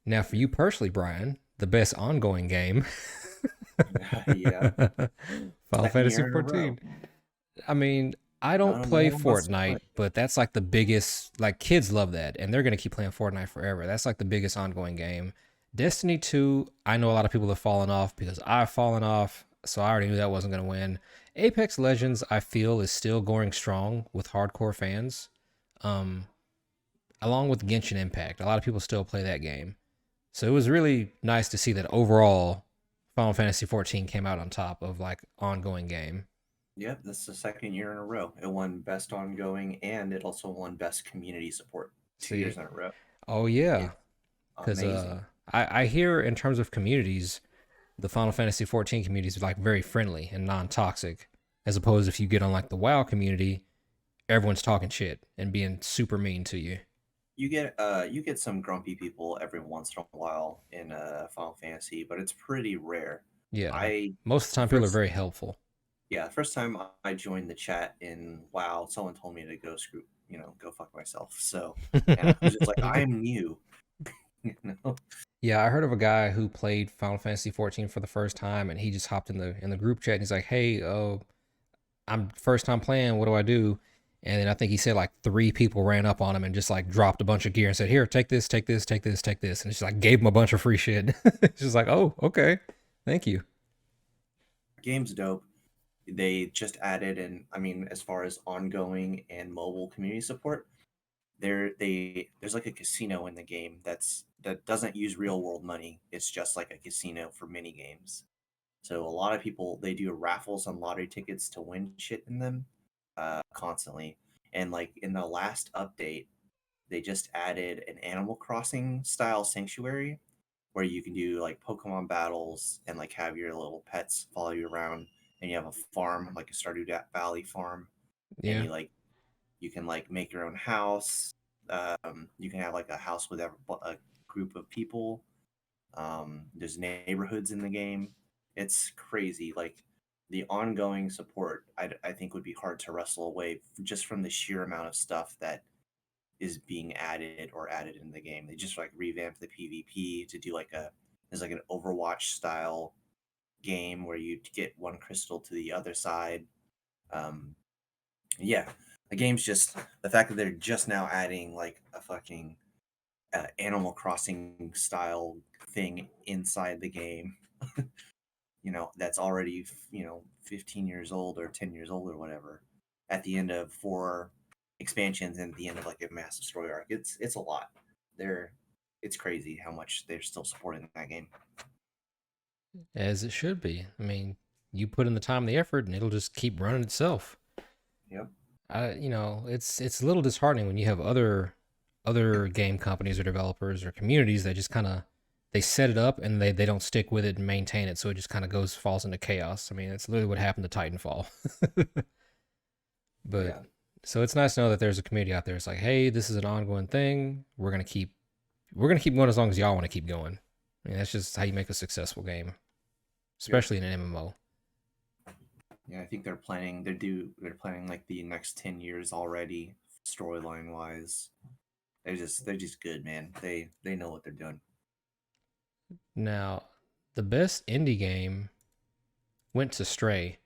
Now, for you personally, Brian, the best ongoing game, yeah, Final second Fantasy year in a row. 14. I mean, I don't No play one wants to Fortnite, play. but that's like the biggest. Like kids love that, and they're gonna keep playing Fortnite forever. That's like the biggest ongoing game. Destiny 2, I know a lot of people have fallen off because I've fallen off, so I already knew that wasn't gonna win. Apex Legends, I feel, is still going strong with hardcore fans, um, along with Genshin Impact. A lot of people still play that game, so it was really nice to see that overall, Final Fantasy 14 came out on top of like ongoing game. Yep, this is the second year in a row. It won Best Ongoing and it also won Best Community Support 2 years See, in a row. oh yeah, It's because amazing. I hear in terms of communities, the Final Fantasy 14 community is like very friendly and non toxic, as opposed if you get on like the WoW community, everyone's talking shit and being super mean to you. You get some grumpy people every once in a while in Final Fantasy, but it's pretty rare. Yeah, I most of the the time people are first very helpful. Yeah, the first time I joined the chat in WoW, someone told me to go screw, go fuck myself. So, and I was just like, I'm new, you know. Yeah, I heard of a guy who played Final Fantasy 14 for the first time, and he just hopped in the group chat and he's like, "Hey, I'm first time playing. What do I do?" And then I think he said like three people ran up on him and just like dropped a bunch of gear and said, "Here, take this, take this, take this, take this," and just like gave him a bunch of free shit. It's just like, "Oh, okay, thank you." Game's dope. They just added, and I mean, as far as ongoing and mobile community support, there's like a casino in the game that doesn't use real world money. It's just like a casino for mini games. So a lot of people they do raffles on lottery tickets to win shit in them constantly. And like in the last update, they just added an Animal Crossing style sanctuary where you can do like Pokemon battles and like have your little pets follow you around. And you have a farm, like a Stardew Valley farm, and Yeah, you can like make your own house. You can have like a house with a group of people. There's neighborhoods in the game. It's crazy. Like the ongoing support, I think would be hard to wrestle away just from the sheer amount of stuff that is being added in the game. They just like revamped the PvP to do like a there's like an Overwatch style game where you get one crystal to the other side. Um, yeah, the game's just the fact that they're just now adding like a fucking Animal Crossing style thing inside the game. That's already 15 years old or 10 years old or whatever. At the end of four expansions and at the end of like a massive story arc, it's a lot. They're it's crazy how much they're still supporting that game. as it should be. I mean, you put in the time and the effort, and it'll just keep running itself. Yep. It's a little disheartening when you have other game companies or developers or communities that just kind of they set it up and they don't stick with it and maintain it, so it just kind of falls into chaos. I mean, that's literally what happened to Titanfall. But Yeah. so it's nice to know that there's a community out there. It's like, hey, this is an ongoing thing. We're gonna keep going as long as y'all want to keep going. I mean, that's just how you make a successful game, Yep. especially in an MMO. Yeah, I think they're planning like the next 10 years already storyline wise. They're just good, man. They know what they're doing. Now, the best indie game went to Stray,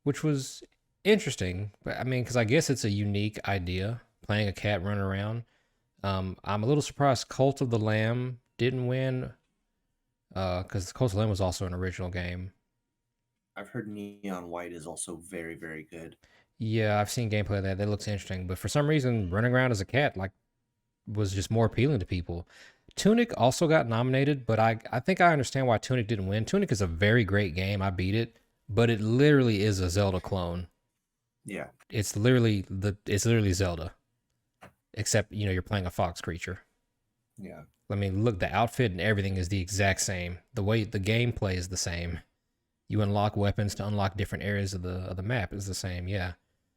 which was interesting. But I mean, because I guess it's a unique idea playing a cat running around. I'm a little surprised Cult of the Lamb didn't win, because Cult of the Lamb was also an original game. I've heard Neon White is also very, very good. Yeah, I've seen gameplay of that. That looks interesting, but for some reason, running around as a cat was just more appealing to people. Tunic also got nominated, but I think I understand why Tunic didn't win. Tunic is a very great game. I beat it, but it literally is a Zelda clone. Yeah. It's literally Zelda, except you're playing a fox creature. Yeah. I mean, look, the outfit and everything is the exact same. The way the gameplay is the same. You unlock weapons to unlock different areas of the map is the same. Yeah,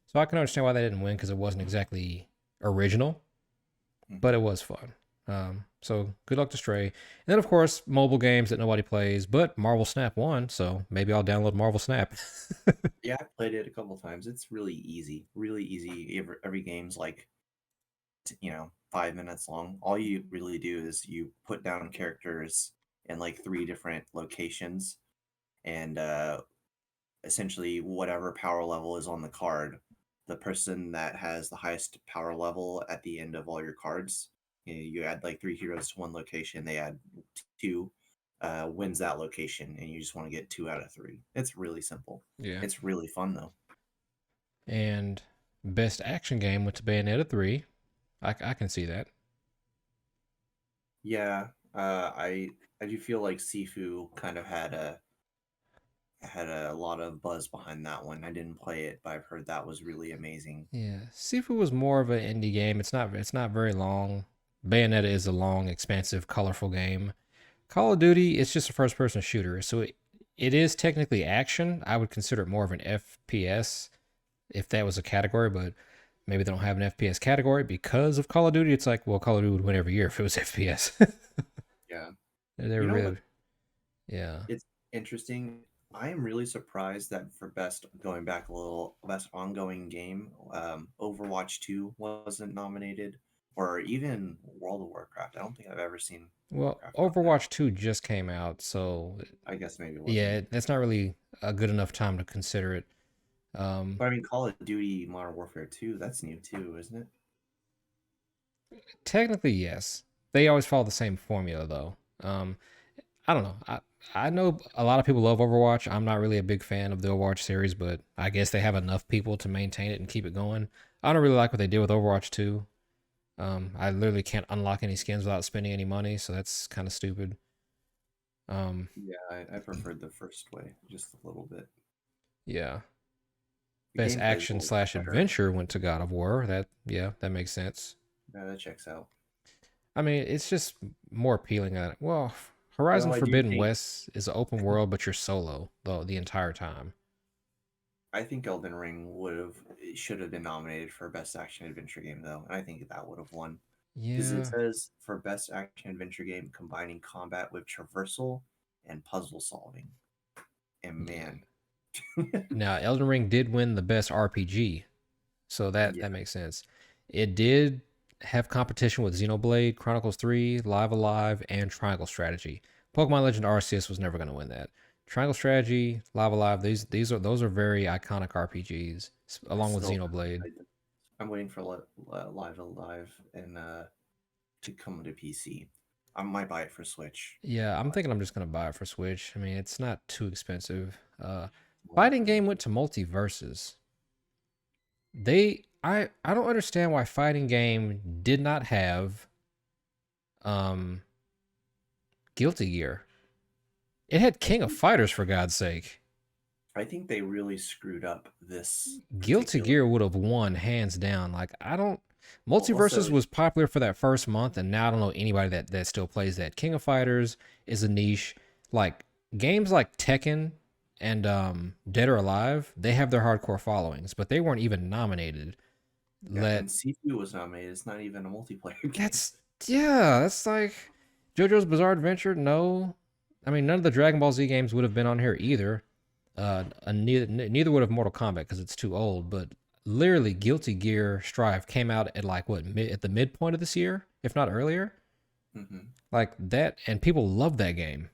so I can understand why they didn't win because it wasn't exactly original, but it was fun. So good luck to Stray. And then of course mobile games that nobody plays, but Marvel Snap won, so maybe I'll download Marvel Snap. Yeah, I played it a couple times. It's really easy. Really easy. Every game's like 5 minutes long. All you really do is you put down characters in like three different locations and essentially whatever power level is on the card, the person that has the highest power level at the end of all your cards, you add like three heroes to one location, they add two, wins that location, and you just want to get 2 out of 3. It's really simple. Yeah. It's really fun though. And best action game went to Bayonetta 3. I can see that. Yeah, I do feel like Sifu kind of had a lot of buzz behind that one. I didn't play it, but I've heard that was really amazing. Yeah, Sifu was more of an indie game. It's not very long. Bayonetta is a long, expansive, colorful game. Call of Duty, it's just a first person shooter. So it is technically action. I would consider it more of an FPS if that was a category, but maybe they don't have an FPS category because of Call of Duty. It's like, well, Call of Duty would win every year if it was FPS. Yeah. They You were know what? really, yeah. It's interesting. I am really surprised that for best going back a little best ongoing game, Overwatch 2 wasn't nominated, or even World of Warcraft. I don't think I've ever seen Well, Warcraft on that. Overwatch 2 just came out, so I guess maybe it yeah, wasn't. that's not really a good enough time to consider it. But I mean, Call of Duty Modern Warfare 2, that's new too, isn't it? Technically, yes. They always follow the same formula, though. I don't know. I know a lot of people love Overwatch. I'm not really a big fan of the Overwatch series, but I guess they have enough people to maintain it and keep it going. I don't really like what they did with Overwatch 2. I literally can't unlock any skins without spending any money, so that's kind of stupid. Um, Yeah, I preferred the first way just a little bit. yeah. The Best gameplay is a action little slash better. adventure went to God of War. That yeah, that makes sense. Yeah, that checks out. I mean, it's just more appealing. Well, Horizon Though I do Forbidden think West is an open world, but you're solo though the entire time. I think Elden Ring should have been nominated for best action adventure game though, and I think that would have won because it Yeah, says for best action adventure game combining combat with traversal and puzzle solving. And yeah. man, Now, Elden Ring did win the best RPG, so that yeah, that makes sense. It did have competition with Xenoblade Chronicles 3, Live Alive, and Triangle Strategy. Pokemon Legend Arceus was never going to win that. Triangle Strategy, Live Alive, these are those are very iconic RPGs, I along with still Xenoblade. I'm waiting for Live Alive and to come to PC. I might buy it for Switch. Yeah, I'm thinking I'm just gonna buy it for Switch. I mean, it's not too expensive. Well, Fighting game went to multiverses. I don't understand why fighting game did not have um Guilty Gear. It had I King of think Fighters for God's sake. I think they really screwed up this Guilty particular. Gear would have won hands down. Like I don't Well, Multiverses also, was popular for that first month, and now I don't know anybody that still plays that. King of Fighters is a niche. Like games like Tekken and Dead or Alive, they have their hardcore followings, but they weren't even nominated. yeah, Let and Sifu was nominated. It's not even a multiplayer game. that's yeah, that's like JoJo's Bizarre Adventure. No, I mean none of the Dragon Ball Z games would have been on here either. Neither would have Mortal Kombat because it's too old. But literally, Guilty Gear Strive came out at like what at the midpoint of this year, if not earlier. Hmm. Like that, and people love that game,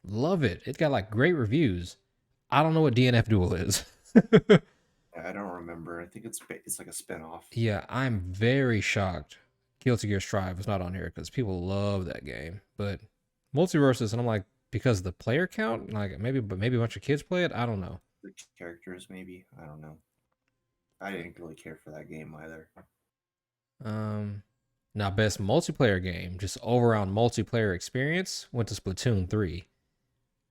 love it. It got like great reviews. I don't know what DNF Duel is. I don't remember. I think it's like a spinoff. Yeah, I'm very shocked. Guilty Gear Strive is not on here because people love that game. But Multiverses, and I'm like, because the player count, like maybe a bunch of kids play it. I don't know. The characters, maybe. I don't know. I didn't really care for that game either. Um, Now best multiplayer game, just overall multiplayer experience, went to Splatoon 3,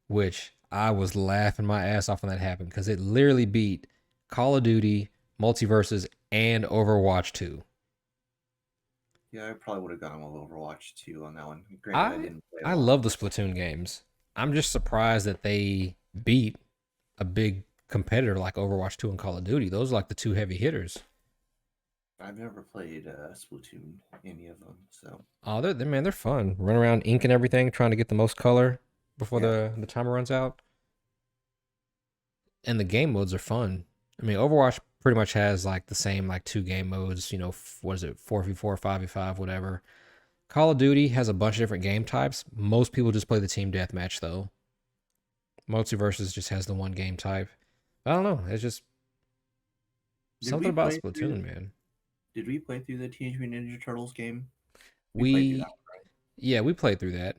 which I was laughing my ass off when that happened because it literally beat Call of Duty, Multiverses, and Overwatch 2. Yeah, I probably would have gone with Overwatch 2 on that one. Granted, I I didn't play a I lot. love the Splatoon games. I'm just surprised that they beat a big competitor like Overwatch 2 and Call of Duty. Those are like the two heavy hitters. I've never played Splatoon, any of them. So, Oh, they're fun. Run around inking everything, trying to get the most color before yeah. the timer runs out. And the game modes are fun. I mean, Overwatch pretty much has like the same like two game modes. What is it, 4v4, 5v5, whatever. Call of Duty has a bunch of different game types. Most people just play the team deathmatch though. Multiverses just has the one game type. I don't know. It's just Did something we about play through? Splatoon, man. Did we play through the Teenage Mutant Ninja Turtles game? We played through that We one, right? Yeah, we played through that.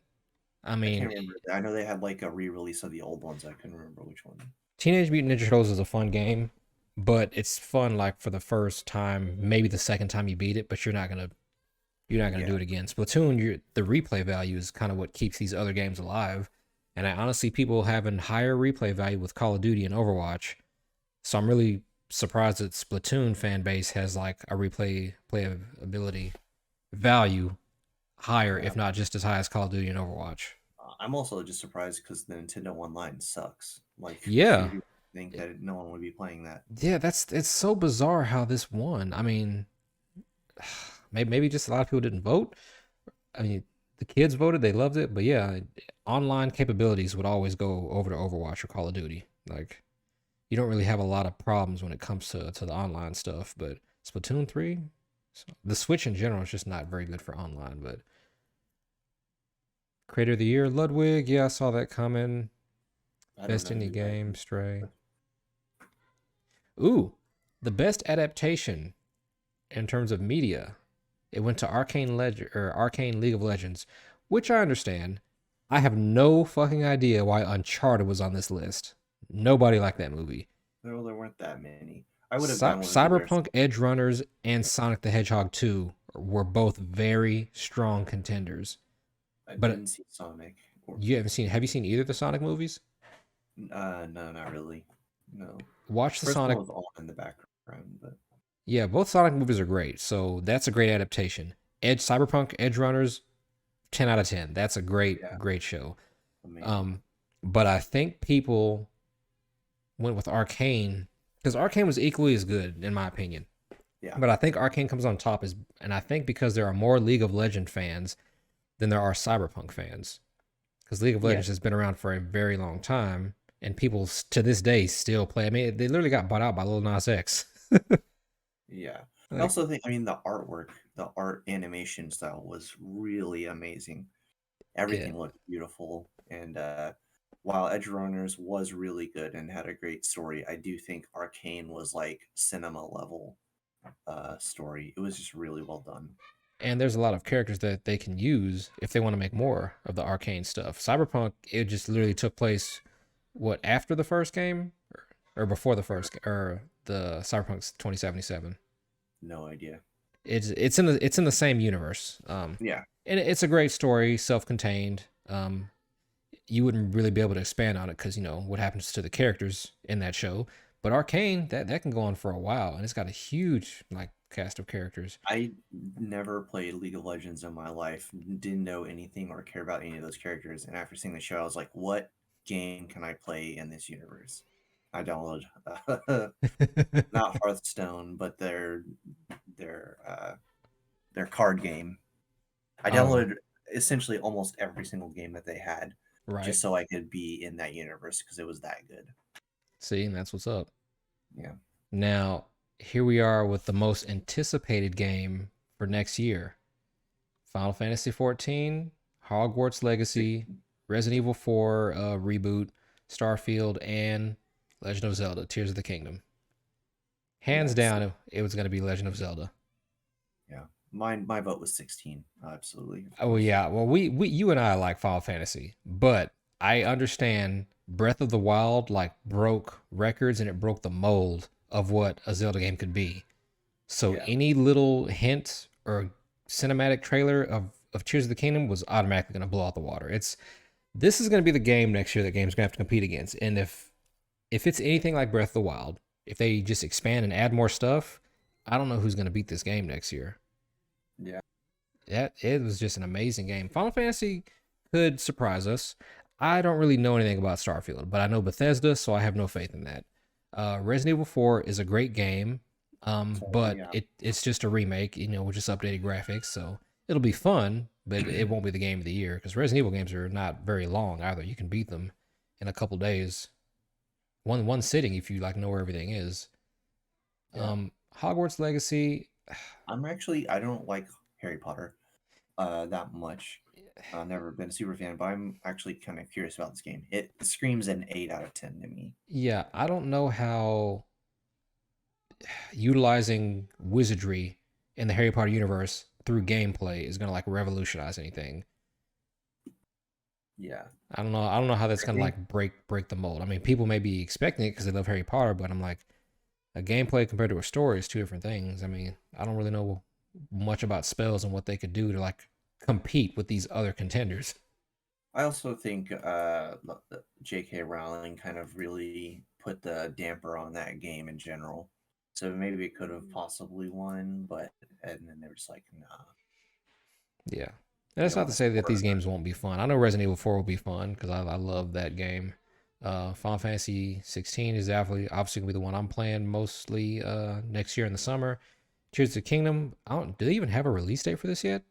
I I mean, can't remember. I know they had like a re-release of the old ones. I couldn't remember which one. Teenage Mutant Ninja Turtles is a fun game, but it's fun like for the first time, maybe the second time you beat it, but you're not gonna Yeah, do it again. Splatoon, the replay value is kind of what keeps these other games alive. And I honestly people having higher replay value with Call of Duty and Overwatch. So I'm really surprised that Splatoon fan base has like a replayability value higher, yeah. if not just as high as Call of Duty and Overwatch. I'm also just surprised because the Nintendo Online sucks. Like, Yeah. think that no one would be playing that. Yeah, it's so bizarre how this won. I mean, maybe just a lot of people didn't vote. I mean, the kids voted, they loved it, but yeah, online capabilities would always go over to Overwatch or Call of Duty. Like you don't really have a lot of problems when it comes to the online stuff, but Splatoon 3, the Switch in general is just not very good for online, but Creator of the Year, Ludwig, yeah, I saw that coming. I don't Best know indie who that game, is. Stray. Ooh, the best adaptation in terms of media, it went to Arcane League of Legends, which I understand. I have no fucking idea why Uncharted was on this list. Nobody liked that movie. There weren't that many. I would have downloaded the rest. Cyberpunk Edge Runners and Sonic the Hedgehog 2 were both very strong contenders. I But didn't see Sonic. Or you haven't seen have you seen either of the Sonic movies? no, not really. No. Watch the First one Sonic. was on in the background, but Yeah, both Sonic movies are great. So that's a great adaptation. Cyberpunk Edge Runners 10 out of 10. That's a yeah, great show. amazing. Um but I think people went with Arcane because Arcane was equally as good in my opinion. Yeah. But I think Arcane comes on top and I think because there are more League of Legends fans than there are Cyberpunk fans. Because League of Yeah. Legends has been around for a very long time, and people to this day still play. I mean, they literally got bought out by Lil Nas X. Yeah. I Like, also think, I mean, the artwork, the art animation style was really amazing. yeah, Everything looked beautiful. And while Edge Runners was really good and had a great story, I do think Arcane was like cinema level story. It was just really well done. and there's a lot of characters that they can use if they want to make more of the Arcane stuff. Cyberpunk, it just literally took place what after the first game or before the first or the Cyberpunk 2077. No idea. It's in the same universe. Yeah. And it's a great story, self-contained. You wouldn't really be able to expand on it because what happens to the characters in that show. But Arcane, that can go on for a while, and it's got a huge like cast of characters. I never played League of Legends in my life, didn't know anything or care about any of those characters. And after seeing the show, I was like, what game can I play in this universe? I downloaded not Hearthstone, but their their card game. I Oh, downloaded essentially almost every single game that they had right. just so I could be in that universe because it was that good. See, that's what's up. Yeah. Now, here we are with the most anticipated game for next year: Final Fantasy 14, Hogwarts Legacy, 16. Resident Evil 4 reboot, Starfield, and Legend of Zelda: Tears of the Kingdom. Hands Yeah. down, it was going to be Legend of Zelda. Yeah. My vote was 16. Absolutely. Of Oh course. yeah, well we you and I like Final Fantasy, but I understand Breath of the Wild like broke records and it broke the mold of what a Zelda game could be. So Yeah. any little hint or cinematic trailer of Tears of the Kingdom was automatically going to blow out the water. This is going to be the game next year that games going to have to compete against. And if it's anything like Breath of the Wild, if they just expand and add more stuff, I don't know who's going to beat this game next year. Yeah. That it was just an amazing game. Final Fantasy could surprise us. I don't really know anything about Starfield, but I know Bethesda, so I have no faith in that. Resident Evil 4 is a great game, So but yeah. it's just a remake, with just updated graphics, so it'll be fun, but it won't be the game of the year because Resident Evil games are not very long either. You can beat them in a couple days, one sitting if you like know where everything is. Yeah. Hogwarts Legacy, I don't like Harry Potter that much. I've never been a super fan, but I'm actually kind of curious about this game. It screams an 8 out of 10 to me. yeah, I don't know how utilizing wizardry in the Harry Potter universe through gameplay is gonna like revolutionize anything. Yeah. I don't know. I don't know how that's I gonna think like break the mold. I mean, people may be expecting it because they love Harry Potter, but I'm like, a gameplay compared to a story is two different things. I mean, I don't really know much about spells and what they could do to like compete with these other contenders. I also think J.K. Rowling kind of really put the damper on that game in general. So maybe it could have possibly won, but and then they were just like, nah, Yeah, and we that's don't not want to to say that support these her. games won't be fun. I know Resident Evil 4 will be fun because I love that game. Final Fantasy 16 is definitely obviously gonna be the one I'm playing mostly next year in the summer. Tears of the Kingdom. I don't. Do they even have a release date for this yet?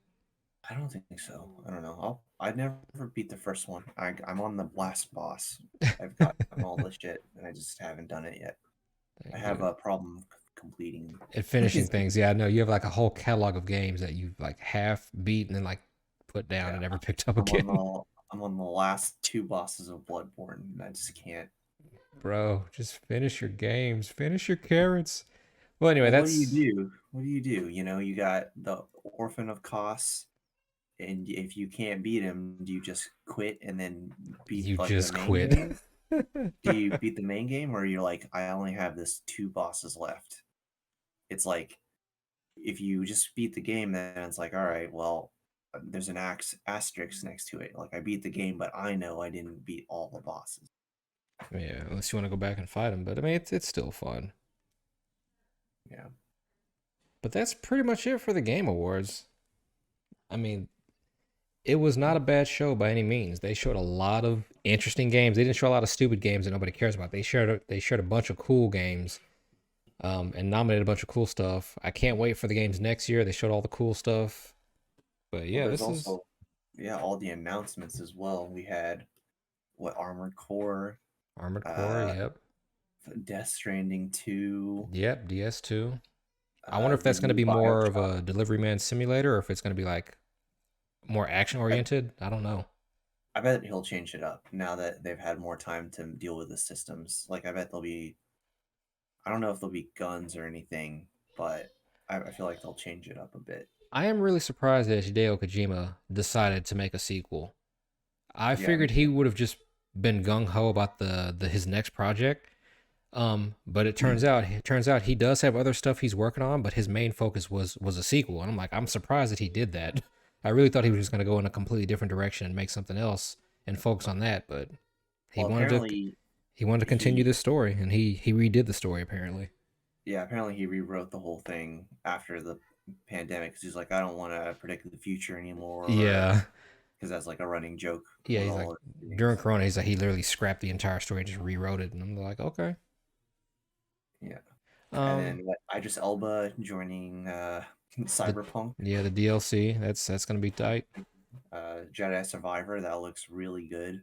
I don't think so. I don't know. I never beat the first one. I'm on the last boss. I've gotten all the shit, and I just haven't done it yet. I Dang, have dude. a problem completing. And finishing things. Yeah, I know you have like a whole catalog of games that you've like half beat and then like put down Yeah, and never picked up I'm on again. the I'm on the last two bosses of Bloodborne, and I just can't. Bro, just finish your games. Finish your carrots. Well, anyway, Well, what do you that's do? What do you do? You know, you got the Orphan of Kos, and if you can't beat him, do you just quit and then beat you like the just main quit. game? Do you beat the main game, or you're like, I only have this two bosses left? It's like if you just beat the game, then it's like, all right, well, there's an asterisk next to it. Like I beat the game, but I know I didn't beat all the bosses. Yeah, unless you want to go back and fight him, but I mean, it's still fun. Yeah. But that's pretty much it for the Game Awards. I mean, it was not a bad show by any means. They showed a lot of interesting games. They didn't show a lot of stupid games that nobody cares about. They shared a bunch of cool games, and nominated a bunch of cool stuff. I can't wait for the games next year. They showed all the cool stuff. But Well, yeah, there's this is also yeah all the announcements as well. We had what Armored Core, Armored Core. uh, Yep, Death Stranding 2, yep. DS2. I wonder if the that's going to new be more of Bioshock. a delivery man simulator, or if it's going to be like more action I, oriented. I don't know. I bet he'll change it up now that they've had more time to deal with the systems. Like I bet there'll be I don't know if there'll be guns or anything, but I feel like they'll change it up a bit. I am really surprised that Hideo Kojima decided to make a sequel. I Yeah, me figured he too. would have just been gung ho about the his next project. But it turns out he does have other stuff he's working on, but his main focus was a sequel. And I'm like, I'm surprised that he did that. I really thought he was just gonna go in a completely different direction and make something else and focus on that, but he Well, wanted to apparently he wanted to continue he this story and he redid the story apparently. yeah, apparently he rewrote the whole thing after the pandemic because he's like, I don't want to predict the future anymore Yeah. because that's like a running joke Yeah, with he's like all his during games. Corona, he's like he literally scrapped the entire story and just rewrote it. And I'm like, okay. Yeah, and Um then what? Idris Elba joining the Cyberpunk, yeah, the DLC, that's gonna be tight. Jedi Survivor. That looks really good.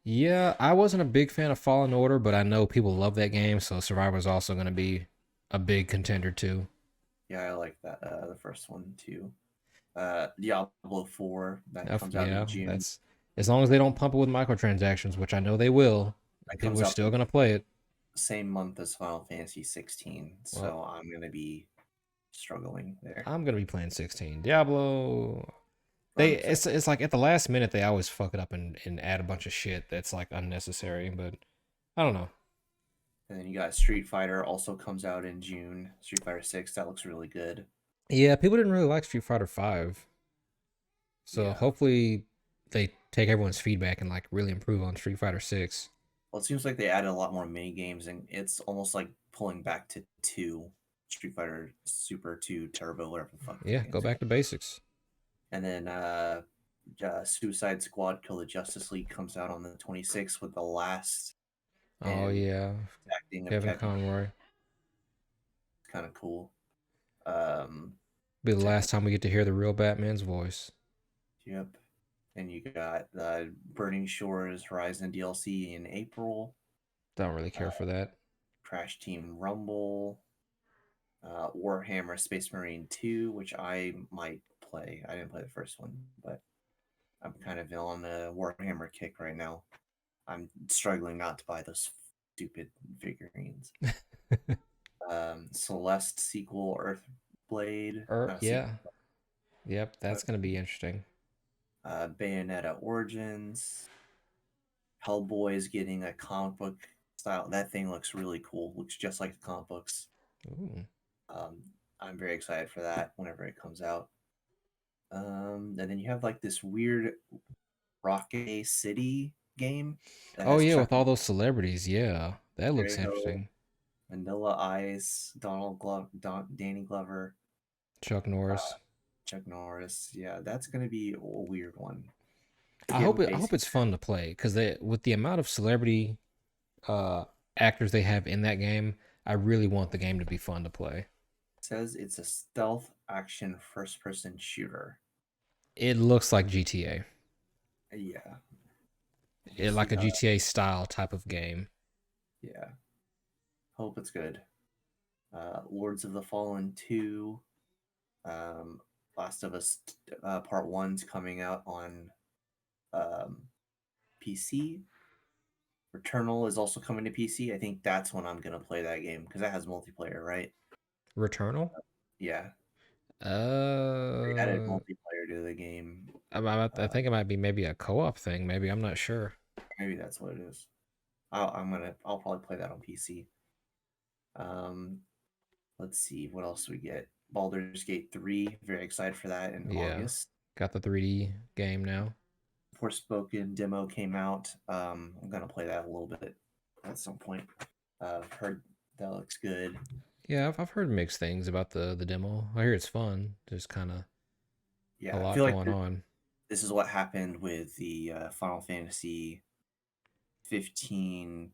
Yeah, I wasn't a big fan of Fallen Order, but I know people love that game, so Survivor's also gonna be a big contender too. Yeah, I like that. The first one too. Diablo 4 that comes out in Yeah, June. that's as long as they don't pump it with microtransactions, which I know they will. That People comes are out still the gonna play it. same month as Final Fantasy 16, Well, so I'm gonna be struggling there. I'm gonna be playing 16. Diablo. But They I'm excited. it's like at the last minute they always fuck it up and add a bunch of shit that's like unnecessary, but I don't know. And then you got Street Fighter also comes out in June. Street Fighter 6, that looks really good. Yeah, people didn't really like Street Fighter 5. So Yeah. hopefully they take everyone's feedback and like really improve on Street Fighter 6. Well, it seems like they added a lot more mini games, and it's almost like pulling back to 2, Street Fighter Super 2 Turbo, whatever the fuck that Yeah, go game's back called. to basics. And then Suicide Squad Kill the Justice League comes out on the 26th with the last Oh and yeah, acting of Kevin Kevin. Conroy. Kind of cool. Um, Be the Tekken. last time we get to hear the real Batman's voice. Yep. And you got Burning Shores Horizon DLC in April. Don't really care for that. Crash Team Rumble. Warhammer Space Marine 2, which I might play. I didn't play the first one, but I'm kind of on a Warhammer kick right now. I'm struggling not to buy those stupid figurines. Celeste sequel, Earthblade, not a sequel, Yeah, yep, that's gonna be interesting. Bayonetta Origins. Hellboy is getting a comic book style. That thing looks really cool. Looks just like the comic books. Ooh. Um, I'm very excited for that whenever it comes out. And then you have like this weird Rocket City game that Oh has yeah, Chuck with all those celebrities, yeah, that looks Trejo, interesting. Vanilla Ice, Danny Glover, Chuck uh, Norris. Chuck Norris. Yeah, that's gonna be a weird one. I Yeah, hope but it. I hope basically, it's fun to play because they with the amount of celebrity. uh actors they have in that game, I really want the game to be fun to play. Says it's a stealth action first person shooter. It looks like GTA. Yeah. I It guess you like a got GTA style type of game. yeah. Hope it's good. Lords of the Fallen 2. Um, Last of Us Part 1's coming out on um, PC. Returnal is also coming to PC. I think that's when I'm gonna play that game because that has multiplayer, right? Returnal? Yeah, they added Uh multiplayer to the game. I Uh, think it might be maybe a co-op thing, maybe. I'm not sure. Maybe that's what it is. I'll probably play that on PC. Um, let's see what else we get. Baldur's Gate 3. Very excited for that in Yeah. August. Got the 3D game now. Forspoken demo came out. I'm gonna play that a little bit at some point. Heard that looks good. Yeah, I've heard mixed things about the demo. I hear it's fun. There's kind of a Yeah, I lot feel like going on. this is what happened with the Final Fantasy 15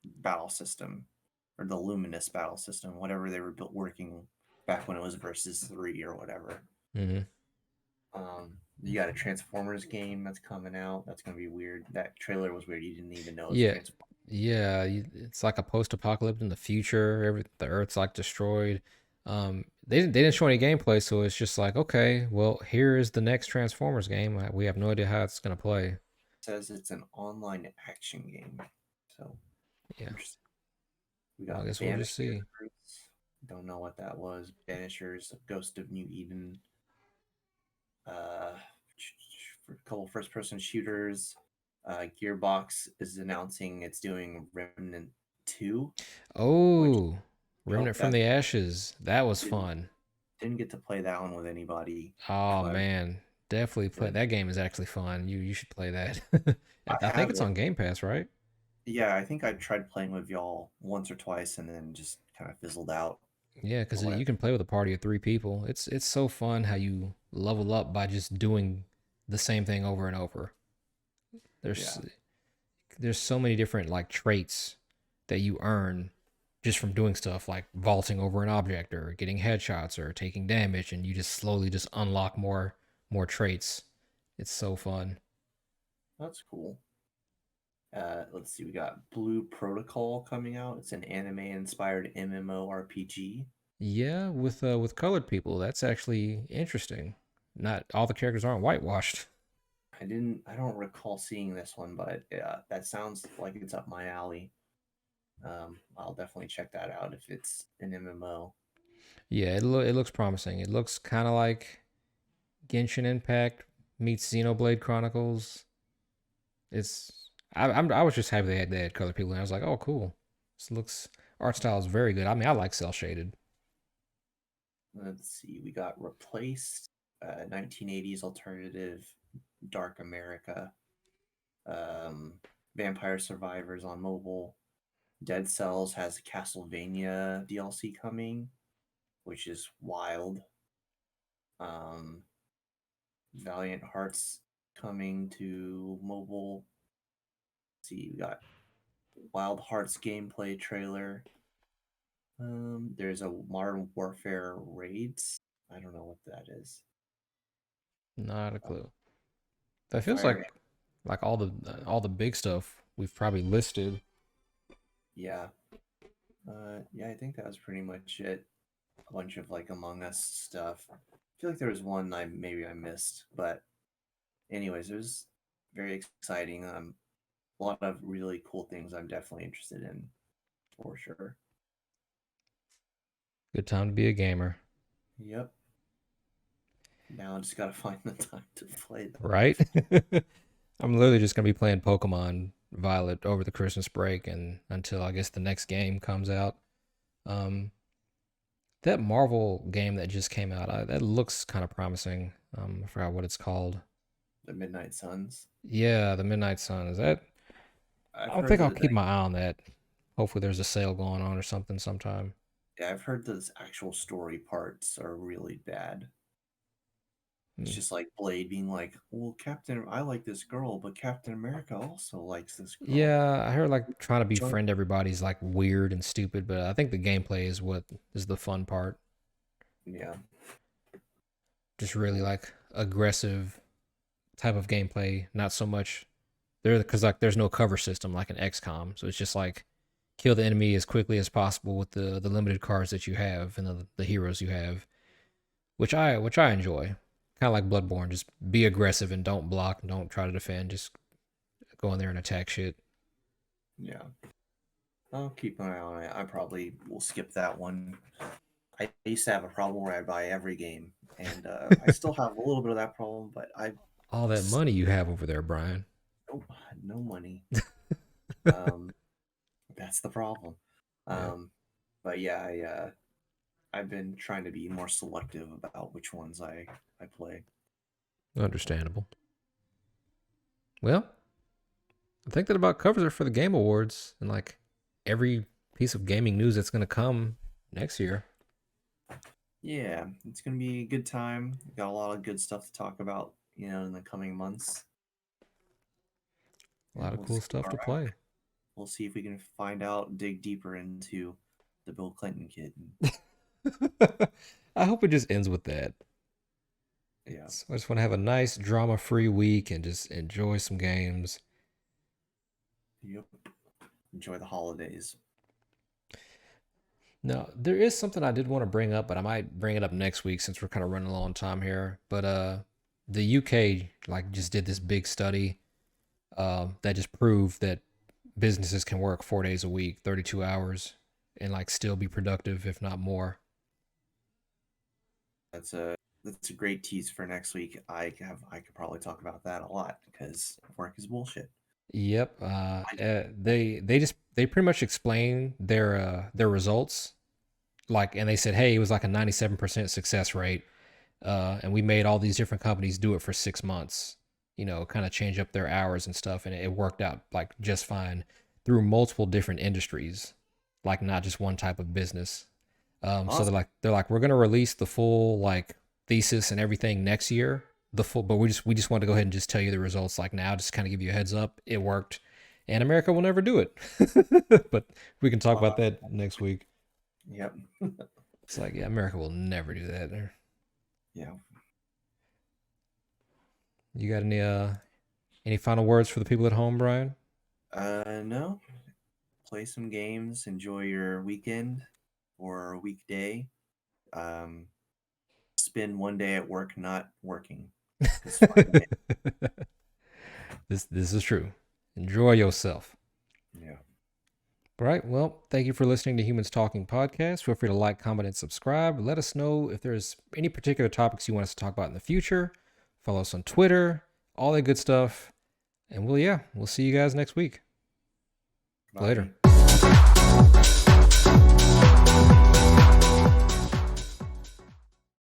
battle system or the Luminous battle system, whatever they were built working back when it was versus 3 or whatever. Hmm. You got a Transformers game that's coming out. That's gonna be weird. That trailer was weird. You didn't even know it was Yeah, Transformers. yeah. It's like a post-apocalypse in the future. The Earth's like destroyed. They didn't show any gameplay, so it's just like, okay, well, here is the next Transformers game. We have no idea how it's gonna play. Says it's an online action game. So Yeah. interesting. We Well, I got guess we'll just Banishers. see. Don't know what that was. Banishers, Ghost of New Eden. For a couple first person shooters. Gearbox is announcing it's doing Remnant 2, which Oh, I hope Remnant from that the Ashes. That was didn't fun. didn't get to play that one with anybody, Oh but man, definitely play but that game. Is actually fun. You should play that. I I think have it's it. on Game Pass, right? Yeah, I think I tried playing with y'all once or twice and then just kind of fizzled out Yeah, or because whatever. you can play with a party of 3 people. It's so fun how you level up by just doing the same thing over and over. There's Yeah, there's so many different like traits that you earn just from doing stuff like vaulting over an object or getting headshots or taking damage, and you just slowly just unlock more traits. It's so fun. that's cool. Let's see, we got Blue Protocol coming out. It's an anime inspired MMORPG. Yeah, with colored people, that's actually interesting. Not all the characters aren't whitewashed. I don't recall seeing this one, but that sounds like it's up my alley. I'll definitely check that out if it's an MMO. Yeah, it looks promising. It looks kind of like Genshin Impact meets Xenoblade Chronicles. I was just happy they had colored people, and I was like, oh cool. This looks art style is very good. I mean, I like cell shaded. Let's see, we got Replaced, 1980s alternative, Dark America, um, Vampire Survivors on mobile. Dead Cells has Castlevania DLC coming, which is wild. Um, Valiant Hearts coming to mobile. Let's see, we got Wild Hearts gameplay trailer. There's a Modern Warfare Raids. I don't know what that is. Not a Uh, clue. That feels Fire, like all the big stuff we've probably listed. yeah, yeah. I think that was pretty much it. A bunch of like Among Us stuff. I feel like there was one I missed, but anyways, it was very exciting. A lot of really cool things I'm definitely interested in for sure. Good time to be a gamer, Yep. Now I just gotta find the time to play though. right? I'm literally just gonna be playing Pokemon Violet over the Christmas break and until I guess the next game comes out. Um, that Marvel game that just came out, that looks kind of promising. I forgot what it's called. The Midnight Suns. Yeah, the Midnight Sun. Is that? I've I heard think I'll that keep my eye on that. Hopefully, there's a sale going on or something sometime. yeah, I've heard those actual story parts are really bad. It's Mm. just like Blade being like, "Well, Captain, I like this girl, but Captain America also likes this girl." Yeah, I heard like trying to Join. befriend everybody's like weird and stupid, but I think the gameplay is what is the fun part. Yeah. Just really like aggressive type of gameplay, not so much there because like there's no cover system like in XCOM, so it's just like kill the enemy as quickly as possible with the limited cards that you have and the heroes you have, which I enjoy. Kind of like Bloodborne, just be aggressive and don't block, and don't try to defend, just go in there and attack shit. Yeah. I'll keep an eye on it. I probably will skip that one. I used to have a problem where I buy every game, and I still have a little bit of that problem, but I All that money you have over there, Brian. no, no money. Um, that's the problem. Yeah, Um, but yeah, I've been trying to be more selective about which ones I play. understandable. Well, I think that about covers it for the Game Awards and like every piece of gaming news that's gonna come next year. Yeah, it's gonna be a good time. We've got a lot of good stuff to talk about, in the coming months, A and lot of cool stuff to play. we'll see if we can dig deeper into the Bill Clinton kid. I hope it just ends with that. Yeah, So I just want to have a nice drama-free week and just enjoy some games. yep. Enjoy the holidays. Now, there is something I did want to bring up, but I might bring it up next week since we're kind of running low on time here. But the UK like just did this big study that just proved that businesses can work 4 days a week, 32 hours, and like still be productive, if not more. That's a great tease for next week. I could probably talk about that a lot because work is bullshit. Yep. I, They pretty much explain their results, like, and they said, hey, it was like a 97% success rate, and we made all these different companies do it for 6 months. Kind of change up their hours and stuff, and it worked out like just fine through multiple different industries, like not just one type of business. So awesome. they're like we're gonna release the full like thesis and everything next year. The full, but we just want to go ahead and just tell you the results like now, just kind of give you a heads up. It worked, and America will never do it. But we can talk about Uh, that next week. yep. It's like yeah, America will never do that. Yeah. You got any final words for the people at home, Brian? No. Play some games. Enjoy your weekend or weekday. Um, spend one day at work not working because Friday. This is true. Enjoy yourself. Yeah. All right. Well, thank you for listening to Humans Talking Podcast. Feel free to like, comment, and subscribe. Let us know if there's any particular topics you want us to talk about in the future. Follow us on Twitter, all that good stuff. And we'll see you guys next week. Bye. Later.